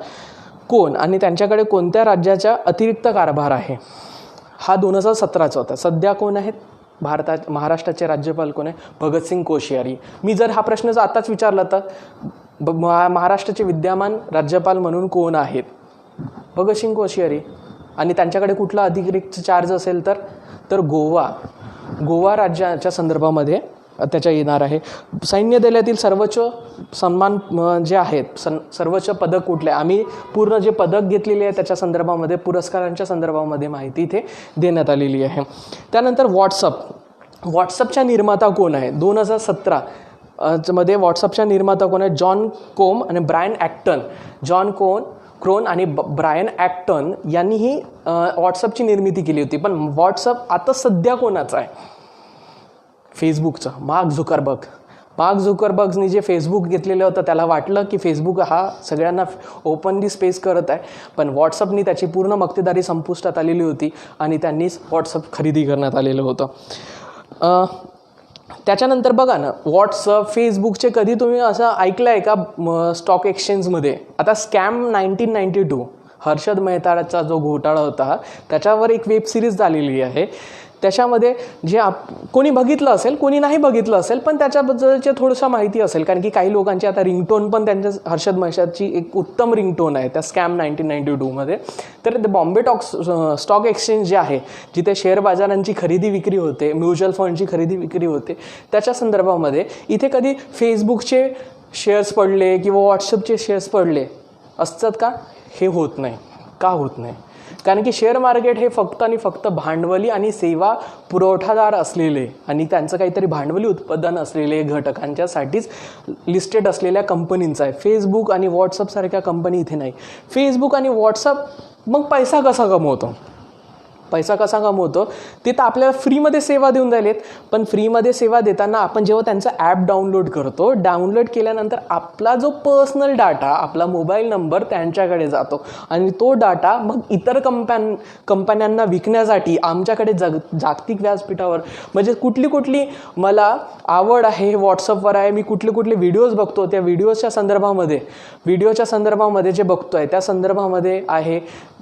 कोण आणि त्यांच्याकडे कोणत्या राज्याचा अतिरिक्त कारभार आहे? हा 2017चा होता. सध्या कोण आहेत महाराष्ट्राचे राज्यपाल कोण आहे? भगतसिंग कोश्यारी. मी जर हा प्रश्न आताच विचारला तर महाराष्ट्राचे विद्यमान राज्यपाल म्हणून कोण आहेत? भगतसिंग कोश्यारी. आणि त्यांच्याकडे कुठला अतिरिक्त चार्ज असेल तर गोवा राज्याच्या संदर्भामध्ये त्याच्या येणार आहे. सैन्य दलातील सर्वोच्च सन्मान जे आहेत, सर्वोच्च पदक कुठले? आम्ही पूर्ण जे पदक घेतलेले आहे त्याच्या संदर्भामध्ये, पुरस्कारांच्या संदर्भामध्ये माहिती इथे देण्यात आलेली आहे. त्यानंतर व्हॉट्सअपच्या निर्माता कोण आहे? 2017 मध्ये व्हॉट्सअपच्या निर्माता कोण आहे? जॉन कोम आणि ब्रायन ॲक्टन. जॉन क्रोन आणि ब्रायन ॲक्टन यांनी ही व्हॉट्सअपची निर्मिती केली होती. पण व्हॉट्सअप आता सध्या कोणाचं आहे? फेसबुकचं. मार्क झुकरबर्गनी जे फेसबुक घेतलेलं होतं त्याला वाटलं की फेसबुक हा सगळ्यांना ओपनली स्पेस करत आहे, पण व्हॉट्सअपनी त्याची पूर्ण मक्तेदारी संपुष्टात आलेली होती आणि त्यांनीच व्हॉट्सअप खरेदी करण्यात आलेलं होतं. त्याच्यानंतर बघा ना, व्हॉट्सअप, फेसबुकचे कधी तुम्ही असं ऐकलं आहे का स्टॉक एक्सचेंजमध्ये? आता स्कॅम 1992 हर्षद मेहताचा जो घोटाळा होता त्याच्यावर एक वेब सिरीज झालेली आहे. त्याच्यामध्ये जे कोणी बघितलं असेल, कोणी नाही बघितलं असेल, पण त्याच्याबद्दलचे थोडंसं माहिती असेल, कारण की काही लोकांची आता रिंगटोन पण त्यांच्या हर्षद मेहताची एक उत्तम रिंगटोन आहे त्या स्कॅम 1992मध्ये. तर ते बॉम्बे स्टॉक एक्सचेंज जे आहे, जिथे शेअर बाजारांची खरेदी विक्री होते, म्युच्युअल फंडची खरेदी विक्री होते, त्याच्या संदर्भामध्ये इथे कधी फेसबुकचे शेअर्स पडले किंवा व्हॉट्सअपचे शेअर्स पडले असतात का? हे होत नाही. का होत नाही? कारण की शेअर मार्केट हे फक्त आणि फक्त भांडवली आणि सेवा पुरवठादार असलेले आणि त्यांचं काहीतरी भांडवली उत्पादन असलेले घटकांच्यासाठीच लिस्टेड असलेल्या कंपनींचं आहे. फेसबुक आणि व्हॉट्सअपसारख्या कंपनी इथे नाही. फेसबुक आणि व्हॉट्सअप मग पैसा कसा कमवतो? ते तर आपल्याला फ्रीमध्ये सेवा देऊन राहिलेत, पण फ्रीमध्ये सेवा देताना आपण जेव्हा त्यांचं ॲप डाउनलोड केल्यानंतर आपला जो पर्सनल डाटा, आपला मोबाईल नंबर त्यांच्याकडे जातो आणि तो डाटा मग इतर कंपन्यांना विकण्यासाठी आमच्याकडे जागतिक व्यासपीठावर, म्हणजे कुठली मला आवड आहे व्हॉट्सअपवर आहे, मी कुठले व्हिडिओज बघतो, त्या व्हिडिओच्या संदर्भामध्ये जे बघतोय त्या संदर्भामध्ये आहे,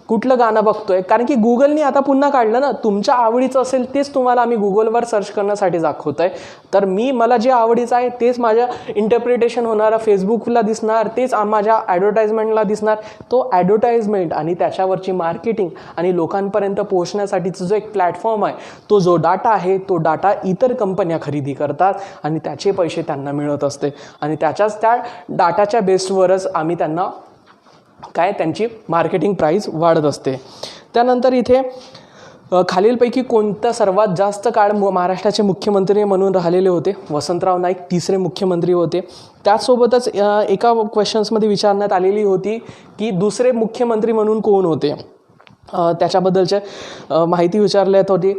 कुठलं गाणं बघतोय, कारण की गुगलनी आता पुन्हा काढलं ना, तुमच्या आवडीचं असेल तेच तुम्हाला आम्ही गुगलवर सर्च करण्यासाठी दाखवत आहे. तर मला जे आवडीचं आहे तेच माझ्या इंटरप्रिटेशन होणारा फेसबुकला दिसणार, तेच माझ्या ॲडव्हर्टाइजमेंटला दिसणार. तो ॲडव्हर्टाइजमेंट आणि त्याच्यावरची मार्केटिंग आणि लोकांपर्यंत पोहोचण्यासाठीचा जो एक प्लॅटफॉर्म आहे, तो जो डाटा आहे, तो डाटा इतर कंपन्या खरेदी करतात आणि त्याचे पैसे त्यांना मिळत असते आणि त्या डाटाच्या बेसवरच आम्ही त्यांना त्यांची मार्केटिंग प्राईस वाढत असते. त्यानंतर इथे खालीलपैकी कोणता सर्वात जास्त काळ महाराष्ट्राचे मुख्यमंत्री म्हणून राहिलेले होते? वसंतराव नाईक 3रे मुख्यमंत्री होते. त्याचसोबतच एका क्वेश्चन्समध्ये विचारण्यात आलेली होती की 2रे मुख्यमंत्री म्हणून कोण होते? त्याच्याबद्दलचे माहिती विचारण्यात होती.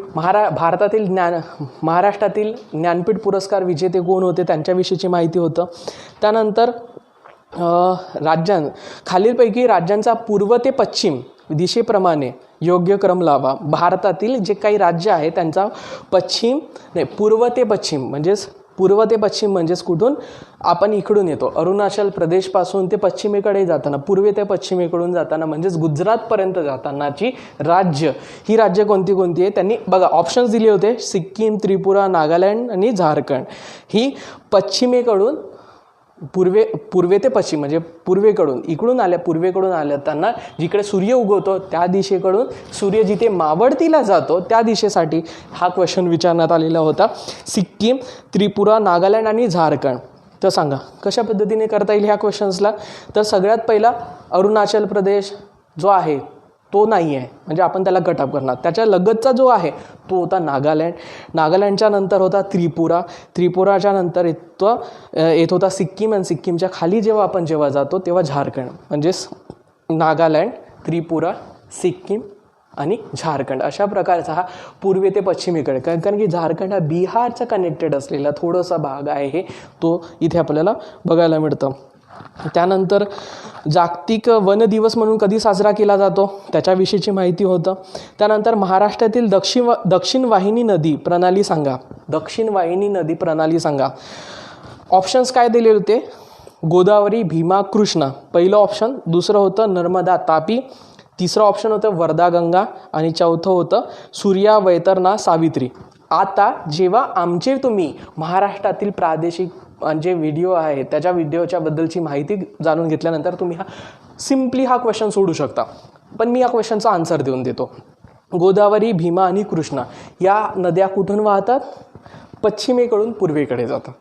महाराष्ट्रातील ज्ञानपीठ पुरस्कार विजेते कोण होते त्यांच्याविषयीची माहिती होतं. त्यानंतर खालीलपैकी राज्यांचा पूर्व ते पश्चिम दिशेप्रमाणे योग्य क्रम लावा. भारतातील जे काही राज्य आहे त्यांचा पूर्व ते पश्चिम म्हणजेच पूर्व ते पश्चिम म्हणजेच कुठून आपण इकडून येतो, अरुणाचल प्रदेशपासून ते पश्चिमेकडे जाताना, पूर्वे ते पश्चिमेकडून जाताना म्हणजेच गुजरातपर्यंत जातानाची राज्य, ही राज्य कोणती कोणती आहे त्यांनी बघा ऑप्शन्स दिले होते, सिक्कीम, त्रिपुरा, नागालँड आणि झारखंड. ही पश्चिमेकडून पूर्वे ते पश्चिम म्हणजे पूर्वेकडून पूर्वेकडून आल्या त्यांना जिकडे सूर्य उगवतो त्या दिशेकडून सूर्य जिथे मावळतीला जातो त्या दिशेसाठी हा क्वेश्चन विचारण्यात आलेला होता. सिक्कीम, त्रिपुरा, नागालँड आणि झारखंड. तर सांगा कशा पद्धतीने करता येईल ह्या क्वेश्चन्सला. तर सगळ्यात पहिला अरुणाचल प्रदेश जो आहे तो नाही आहे, म्हणजे आपण त्याला कट ऑफ करणार. त्याच्या लगतचा जो आहे तो होता नागालँड. नागालँडच्या नंतर होता त्रिपुराच्या नंतर येत होता सिक्कीम, आणि सिक्कीमच्या खाली जेव्हा जातो तेव्हा झारखंड. म्हणजेच नागालँड, त्रिपुरा, सिक्कीम आणि झारखंड अशा प्रकारचा हा पूर्वे ते पश्चिमेकडे, कारण की झारखंड हा बिहारचा कनेक्टेड असलेला थोडासा भाग आहे तो इथे आपल्याला बघायला मिळतं. त्यानंतर जागतिक वन दिवस म्हणून कधी साजरा केला जातो त्याच्याविषयीची माहिती होतं. त्यानंतर महाराष्ट्रातील दक्षिण वाहिनी नदी प्रणाली सांगा. दक्षिण वाहिनी नदी प्रणाली सांगा. ऑप्शन्स काय दिले होते, गोदावरी, भीमा, कृष्णा पहिलं ऑप्शन, दुसरं होतं नर्मदा, तापी, तिसरं ऑप्शन होतं वर्धा, गंगा आणि चौथं होतं सूर्या, वैतरणा, सावित्री. आता जेव्हा आमचे तुम्ही महाराष्ट्रातील प्रादेशिक जे व्हिडिओ आहे त्याच्या व्हिडिओच्या बद्दलची माहिती जाणून घेतल्यानंतर तुम्ही सिम्पली हा क्वेश्चन सोडू शकता, पण मी या क्वेश्चनचा आन्सर देऊन देतो. गोदावरी, भीमा आणि कृष्णा या नद्या कुठून वाहतात, पश्चिमेकडून पूर्वेकडे जातात.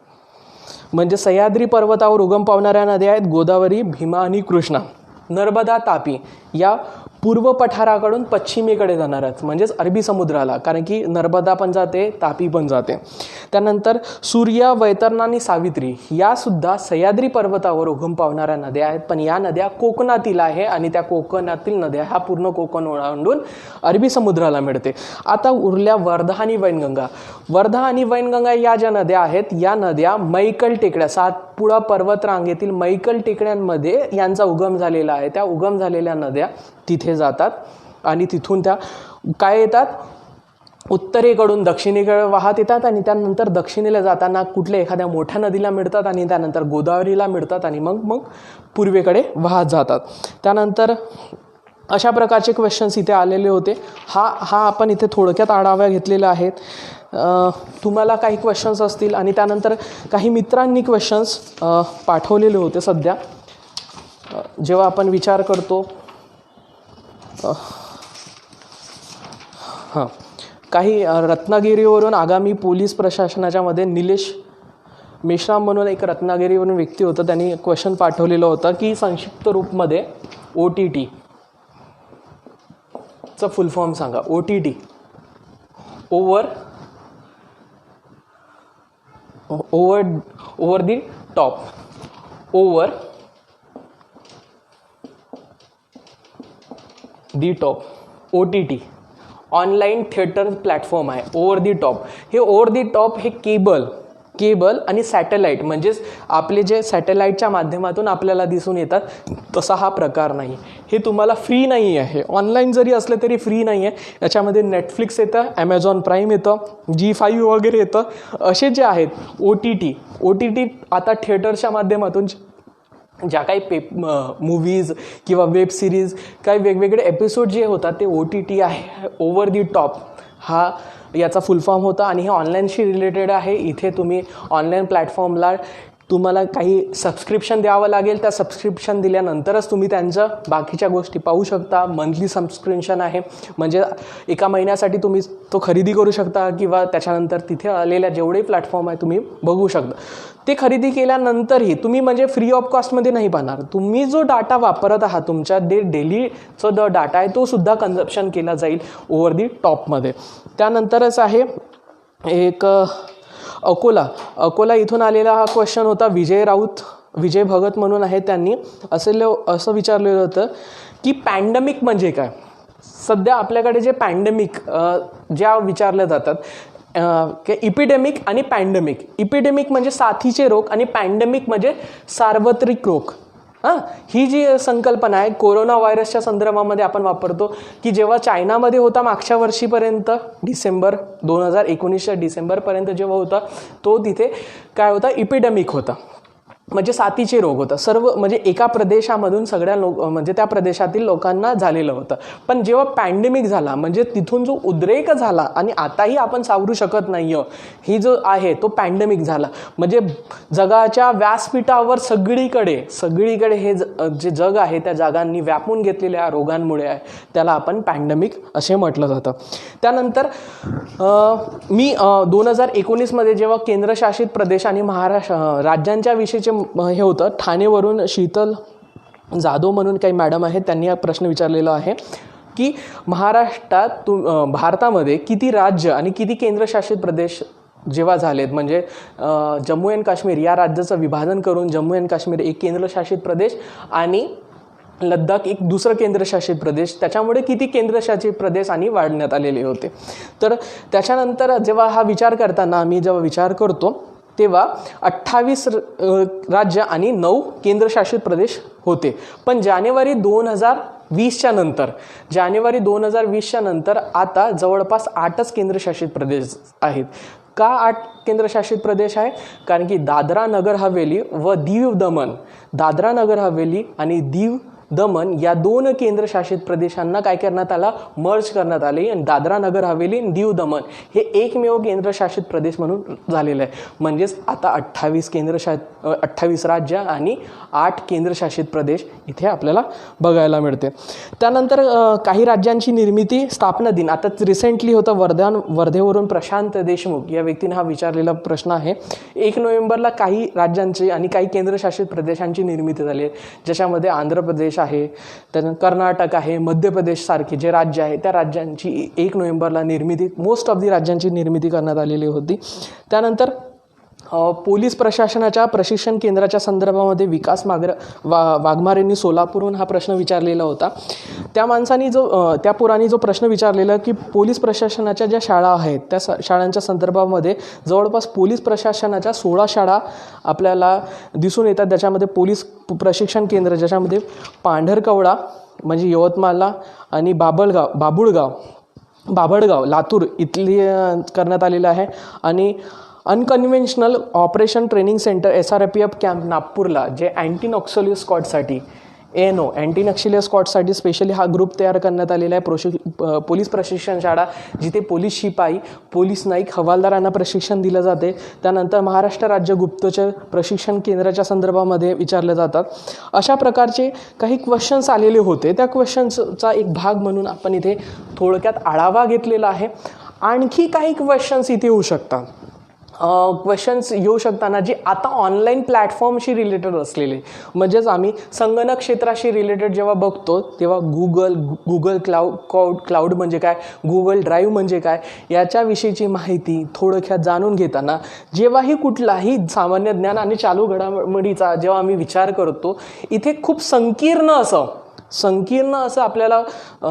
म्हणजे सह्याद्री पर्वतावर उगम पावणाऱ्या नद्या आहेत गोदावरी, भीमा आणि कृष्णा. नर्मदा, तापी या पूर्व पठाराकडून पश्चिमेकडे जाणार आहेत, म्हणजेच अरबी समुद्राला, कारण की नर्मदा पण जाते, तापी पण जाते. त्यानंतर सूर्या, वैतरणा आणि सावित्री यासुद्धा सह्याद्री पर्वतावर उगम पावणाऱ्या नद्या आहेत, पण या नद्या कोकणातील आहे आणि त्या कोकणातील नद्या ह्या पूर्ण कोकण ओलांडून अरबी समुद्राला मिळते. आता उरल्या वर्धा आणि वैनगंगा. वर्धा आणि वैनगंगा या ज्या नद्या आहेत या नद्या मैकल टेकड्या, सातपुडा पर्वतरांगेतील मैकल टेकड्यांमध्ये यांचा उगम झालेला आहे. त्या उगम झालेल्या नद्या तिथे जातात आणि तिथून त्या काय येतात, उत्तरेकडून दक्षिणेकडे वाहत येतात आणि त्यानंतर दक्षिणेला जाताना कुठल्या एखाद्या मोठ्या नदीला मिळतात आणि त्यानंतर गोदावरीला मिळतात आणि मग पूर्वेकडे वाहत जातात. त्यानंतर अशा प्रकारचे क्वेश्चन्स इथे आलेले होते. हा आपण इथे थोडक्यात आढावा घेतलेला आहे. तुम्हाला काही क्वेश्चन्स असतील आणि त्यानंतर काही मित्रांनी क्वेश्चन्स पाठवलेले होते. सध्या जेव्हा आपण विचार करतो काही रत्नागिरीवरून आगामी पोलीस प्रशासनाच्या मध्ये निलेश मेश्राम म्हणून एक रत्नागिरीवरून व्यक्ती होतं, त्यांनी क्वेश्चन पाठवलेलं होतं की संक्षिप्त रूपमध्ये OTT चा फुल फॉर्म सांगा. OTT ओव्हर दी टॉप. ओव्हर दी top OTT online theatre platform आहे. ओव्हर दी टॉप, हे ओव्हर दी टॉप हे केबल आणि सॅटेलाईट, म्हणजेच आपले जे सॅटेलाईटच्या माध्यमातून आपल्याला दिसून येतात तसा हा प्रकार नाही. हे तुम्हाला फ्री नाही आहे, ऑनलाईन जरी असलं तरी फ्री नाही आहे. याच्यामध्ये नेटफ्लिक्स येतं, ॲमेझॉन प्राईम येतं, G5 वगैरे येतं. असे जे आहेत OTT आता थिएटरच्या माध्यमातून ज्या काही मूवीज किंवा वेब सिरीज काही वेगवेगळे एपिसोड जे होतात ते OTT आहे. ओव्हर दी टॉप हा याचा फुल फॉर्म होता आणि हे ऑनलाईनशी रिलेटेड आहे. इथे तुम्ही ऑनलाईन प्लॅटफॉर्मला तुम्हाला काही सबस्क्रिप्शन द्यावं लागेल. त्या सबस्क्रिप्शन दिल्यानंतरच तुम्ही त्यांच्या बाकीच्या गोष्टी पाहू शकता. मंथली सबस्क्रिप्शन आहे, म्हणजे एका महिन्यासाठी तुम्ही तो खरेदी करू शकता किंवा त्याच्यानंतर तिथे आलेल्या जेवढे प्लॅटफॉर्म आहे तुम्ही बघू शकता. ते खरेदी केल्यानंतरही तुम्ही म्हणजे फ्री ऑफ कॉस्टमध्ये नाही पाहणार. तुम्ही जो डाटा वापरत आहात तुमच्या डेलीचा जो डाटा आहे तो सुद्धा कन्झप्शन केला जाईल ओव्हर दी टॉपमध्ये. त्यानंतरच आहे एक अकोला इथून आलेला हा क्वेश्चन होता. विजय भगत म्हणून आहे, त्यांनी असं विचारलेलं होतं की पॅन्डेमिक म्हणजे काय. सध्या आपल्याकडे जे पॅन्डेमिक ज्या विचारल्या जातात इपिडेमिक आणि पॅन्डेमिक. इपिडेमिक म्हणजे साथीचे रोग आणि पॅन्डेमिक म्हणजे सार्वत्रिक रोग. ही जी संकल्पना आहे कोरोना व्हायरसच्या संदर्भामध्ये आपण वापरतो, की जेव्हा चायनामध्ये होता मागच्या वर्षीपर्यंत डिसेंबर 2019च्या डिसेंबरपर्यंत जेव्हा होता तो तिथे काय होता, इपिडेमिक होता, म्हणजे साथीचे रोग होता. सर्व म्हणजे एका प्रदेशामधून सगळ्या म्हणजे त्या प्रदेशातील लोकांना झालेलं होतं. पण जेव्हा पॅन्डेमिक झाला म्हणजे तिथून जो उद्रेक झाला आणि आताही आपण सावरू शकत नाही ही जो आहे तो पॅन्डेमिक झाला. म्हणजे जगाच्या व्यासपीठावर सगळीकडे हे जे जग आहे त्या जगांनी व्यापून घेतलेल्या रोगांमुळे आहे, त्याला आपण पॅन्डेमिक असे म्हटलं जातं. त्यानंतर मी 2019मध्ये जेव्हा केंद्रशासित प्रदेश आणि राज्यांच्या विषयीचे हे होतं, ठाणेवरून शीतल जाधव म्हणून काही मॅडम आहेत, त्यांनी हा प्रश्न विचारलेला आहे की महाराष्ट्रात भारतामध्ये किती राज्य आणि किती केंद्रशासित प्रदेश जेव्हा झालेत, म्हणजे जम्मू अँड काश्मीर या राज्याचं विभाजन करून जम्मू अँड काश्मीर एक केंद्रशासित प्रदेश आणि लद्दाख एक दुसरं केंद्रशासित प्रदेश, त्याच्यामुळे किती केंद्रशासित प्रदेश आणि वाढण्यात आलेले होते. तर त्याच्यानंतर जेव्हा हा विचार करताना आम्ही जेव्हा विचार करतो तेव्हा 28 राज्य आणि 9 केंद्रशासित प्रदेश होते. पण जानेवारी 2020च्या नंतर आता जवळपास 8च केंद्रशासित प्रदेश आहेत. का 8 केंद्रशासित प्रदेश आहे? कारण की दादरा नगर हवेली व दीव दमन या 2 केंद्रशासित प्रदेशांना काय करण्यात आला, मर्ज करण्यात आले आणि दादरा नगर हवेली आणि दीव दमन हे एकमेव केंद्रशासित प्रदेश म्हणून झालेलं आहे. म्हणजेच आता 28 राज्य आणि 8 केंद्रशासित प्रदेश इथे आपल्याला बघायला मिळते. त्यानंतर काही राज्यांची निर्मिती स्थापना दिन आता रिसेंटली होतं, वर्धेवरून प्रशांत देशमुख या व्यक्तीने हा विचारलेला प्रश्न आहे. 1 नोव्हेंबरला काही राज्यांची आणि काही केंद्रशासित प्रदेशांची निर्मिती झाली आहे, ज्याच्यामध्ये आंध्र प्रदेश आहे, त्यानंतर कर्नाटक आहे, मध्य प्रदेश सारखे जे राज्य आहे त्या राज्यांची 1 नोव्हेंबरला मोस्ट ऑफ दी राज्यांची निर्मिती करण्यात आलेली होती. त्यानंतर पोलीस प्रशासनाच्या प्रशिक्षण केंद्राच्या संदर्भामध्ये विकास वाघमारे यांनी सोलापूरहून हा प्रश्न विचारलेला होता. त्या पुराणी जो प्रश्न विचारलेला की पोलीस प्रशासनाच्या ज्या शाळा आहेत त्या शाळांच्या संदर्भामध्ये जवळपास पोलीस प्रशासनाच्या 16 शाळा आपल्याला दिसून येतात. त्याच्यामध्ये पोलीस प्रशिक्षण केंद्र ज्याच्यामध्ये पांढरकवडा म्हणजे यवतमाळला आणि बाभळगाव लातूर इथली करण्यात आलेलं आहे आणि unconventional operation training centre SRPF camp नागपूरला जे अँटी नक्सली स्क्वॉडसाठी अँटी नक्सली स्क्वॉडसाठी स्पेशली हा ग्रुप तयार करण्यात आलेला आहे. पोलीस प्रशिक्षण शाळा जिथे पोलीस शिपाई, पोलीस नाईक, हवालदारांना प्रशिक्षण दिलं जाते. त्यानंतर महाराष्ट्र राज्य गुप्तचर प्रशिक्षण केंद्राच्या संदर्भामध्ये विचारले जातात. अशा प्रकारचे काही क्वेश्चन्स आलेले होते. त्या क्वेश्चन्सचा एक भाग म्हणून आपण इथे थोडक्यात आढावा घेतलेला आहे. आणखी काही क्वेश्चन्स इथे येऊ शकतात. क्वेश्चन्स येऊ शकताना जे आता ऑनलाईन प्लॅटफॉर्मशी रिलेटेड असलेले, म्हणजेच आम्ही संगणक क्षेत्राशी रिलेटेड जेव्हा बघतो तेव्हा गुगल क्लाउड म्हणजे काय, गुगल ड्राईव्ह म्हणजे काय, याच्याविषयीची माहिती थोडक्यात जाणून घेताना जेव्हाही कुठलाही सामान्य ज्ञान आणि चालू घडामोडीचा जेव्हा आम्ही विचार करतो इथे खूप संकीर्ण असं आपल्याला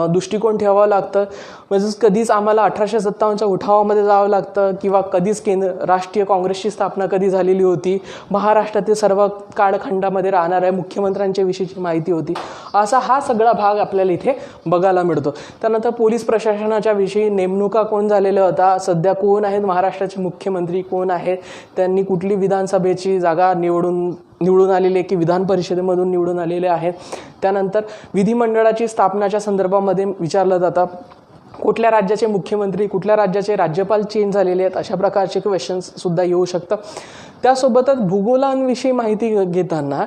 दृष्टिकोन ठेवावं लागतं. म्हणजेच कधीच आम्हाला 1857च्या उठावामध्ये जावं लागतं किंवा कधीच राष्ट्रीय काँग्रेसची स्थापना कधी झालेली होती, महाराष्ट्रातील सर्व काळखंडामध्ये राहणाऱ्या मुख्यमंत्र्यांच्या विषयीची माहिती होती, असा हा सगळा भाग आपल्याला इथे बघायला मिळतो. त्यानंतर पोलीस प्रशासनाच्या विषयी नेमणुका कोण झालेल्या होता, सध्या कोण आहेत महाराष्ट्राचे मुख्यमंत्री, कोण आहेत, त्यांनी कुठली विधानसभेची जागा निवडून आलेले की विधान परिषदेमधून निवडून आलेले आहेत. त्यानंतर विधिमंडळाची स्थापनाच्या संदर्भामध्ये विचारलं जातं, कुठल्या राज्याचे मुख्यमंत्री, कुठल्या राज्याचे राज्यपाल चेंज झालेले आहेत, अशा प्रकारचे क्वेश्चन्ससुद्धा येऊ शकतात. त्यासोबतच भूगोलांविषयी माहिती घेताना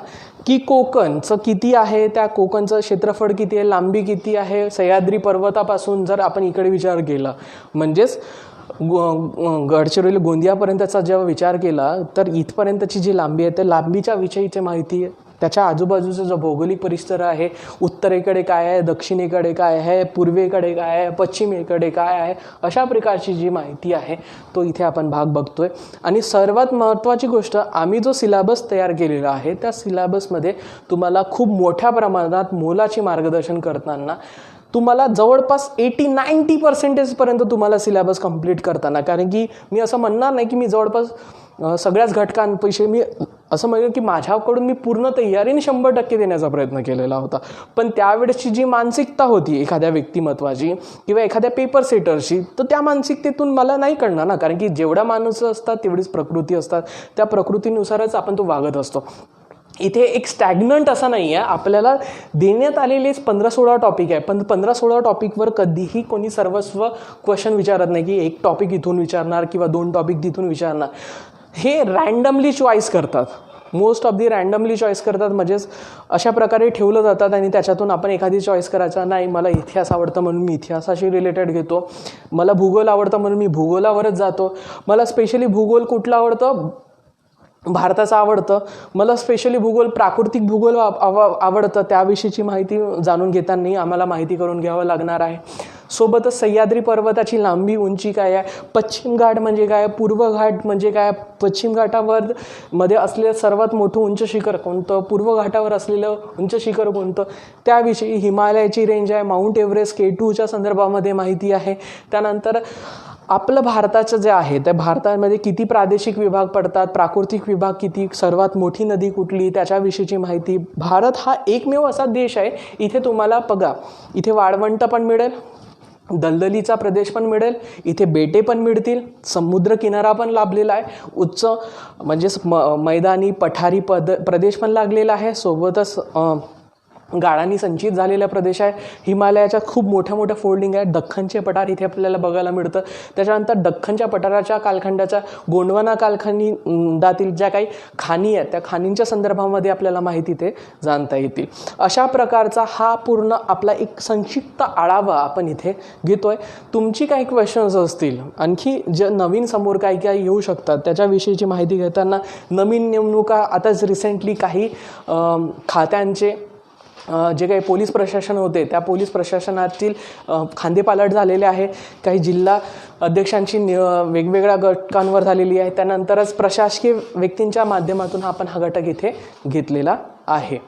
की कोकणचं किती आहे, त्या कोकणचं क्षेत्रफळ किती आहे, लांबी किती आहे, सह्याद्री पर्वतापासून जर आपण इकडे विचार केला म्हणजेच गडचिरोली गोंदियापर्यंतचा जेव्हा विचार केला तर इथपर्यंतची जी लांबी आहे त्या लांबीच्या विषयीची माहिती, त्याच्या आजूबाजूचा जो भौगोलिक परिसर आहे, उत्तरेकडे काय आहे, दक्षिणेकडे काय आहे, पूर्वेकडे काय आहे, पश्चिमेकडे काय आहे, अशा प्रकारची जी माहिती आहे तो इथे आपण भाग बघतोय. आणि सर्वात महत्त्वाची गोष्ट, आम्ही जो सिलेबस तयार केलेला आहे त्या सिलेबसमध्ये तुम्हाला खूप मोठ्या प्रमाणात मोलाची मार्गदर्शन करताना तुम्हाला जवळपास 80-90% तुम्हाला सिलेबस कंप्लीट करताना, कारण की मी असं म्हणणार नाही की मी जवळपास सगळ्याच घटकांपैकी मी असं म्हणेन की माझ्याकडून मी पूर्ण तयारीने 100% देण्याचा प्रयत्न केलेला होता. पण त्यावेळेसची जी मानसिकता होती एखाद्या व्यक्तिमत्वाची किंवा एखाद्या पेपर सेटरची, तर त्या मानसिकतेतून मला नाही कळणार ना, कारण की जेवढ्या माणसं असतात तेवढीच प्रकृती असतात, त्या प्रकृतीनुसारच आपण तो वागत असतो. इथे एक स्टॅग्नंट असं नाही आहे, आपल्याला देण्यात आलेलेच 15-16 टॉपिक आहे, पण 15-16 टॉपिकवर कधीही कोणी सर्वस्व क्वेश्चन विचारत नाही की एक टॉपिक इथून विचारणार किंवा 2 टॉपिक तिथून विचारणार. हे रँडमली चॉईस करतात, most of the randomly choice करतात, म्हणजेच अशा प्रकारे ठेवलं जातात आणि त्याच्यातून आपण एखादी चॉईस करायचा. नाही, मला इतिहास आवडतं म्हणून मी इतिहासाशी रिलेटेड घेतो, मला भूगोल आवडतं म्हणून मी भूगोलावरच जातो, मला स्पेशली भूगोल कुठलं आवडतं, भारताचं आवडतं, मला स्पेशली भूगोल प्राकृतिक भूगोल आवडतं, त्याविषयीची माहिती जाणून घेताना आम्हाला माहिती करून घ्यावं लागणार आहे. सोबतच सह्याद्री पर्वताची लांबी, उंची काय आहे, पश्चिम घाट म्हणजे काय, पूर्व घाट म्हणजे काय, पश्चिम घाटावर मध्ये असलेलं सर्वात मोठं उंच शिखर कोणतं, पूर्व घाटावर असलेलं उंच शिखर कोणतं, त्याविषयी हिमालयाची रेंज आहे, माउंट एव्हरेस्ट, K2च्या संदर्भामध्ये माहिती आहे. त्यानंतर आपलं भारताचं जे आहे त्या भारतामध्ये किती प्रादेशिक विभाग पडतात, प्राकृतिक विभाग किती, सर्वात मोठी नदी कुठली, त्याच्याविषयीची माहिती. भारत हा एकमेव असा देश आहे इथे तुम्हाला बघा, इथे वाळवंट पण मिळेल, दलदलीचा प्रदेश पण मिळेल, इथे बेटे पण मिळतील, समुद्रकिनारा पण लाभलेला आहे, उच्च म्हणजेच मैदानी पठारी प्रदेश पण लागलेला आहे, सोबतच गाळांनी संचित झालेला प्रदेश आहे. हिमालयाच्या खूप मोठ्या मोठ्या फोल्डिंग आहे, दख्खनचे पठार इथे आपल्याला बघायला मिळतं. त्याच्यानंतर दख्खनच्या पठाराच्या कालखंडाच्या गोंडवाना कालखंडातील ज्या काही खाणी आहेत त्या खाणींच्या संदर्भामध्ये आपल्याला माहिती ते जाणता येतील. अशा प्रकारचा हा पूर्ण आपला एक संक्षिप्त आढावा आपण इथे घेतोय. तुमची काही क्वेश्चन्स असतील, आणखी जे नवीन समोर काही काही येऊ शकतात त्याच्याविषयीची माहिती घेताना, नवीन नेमणुका आताच रिसेंटली काही खात्यांचे जे काही पोलीस प्रशासन होते त्या पोलीस प्रशासनातील खांदेपालट झालेले आहे, काही जिल्हा अध्यक्षांची वेगवेगळ्या घटकांवर झालेली आहे. त्यानंतरच प्रशासकीय व्यक्तींच्या माध्यमातून आपण हा घटक इथे घेतलेला आहे.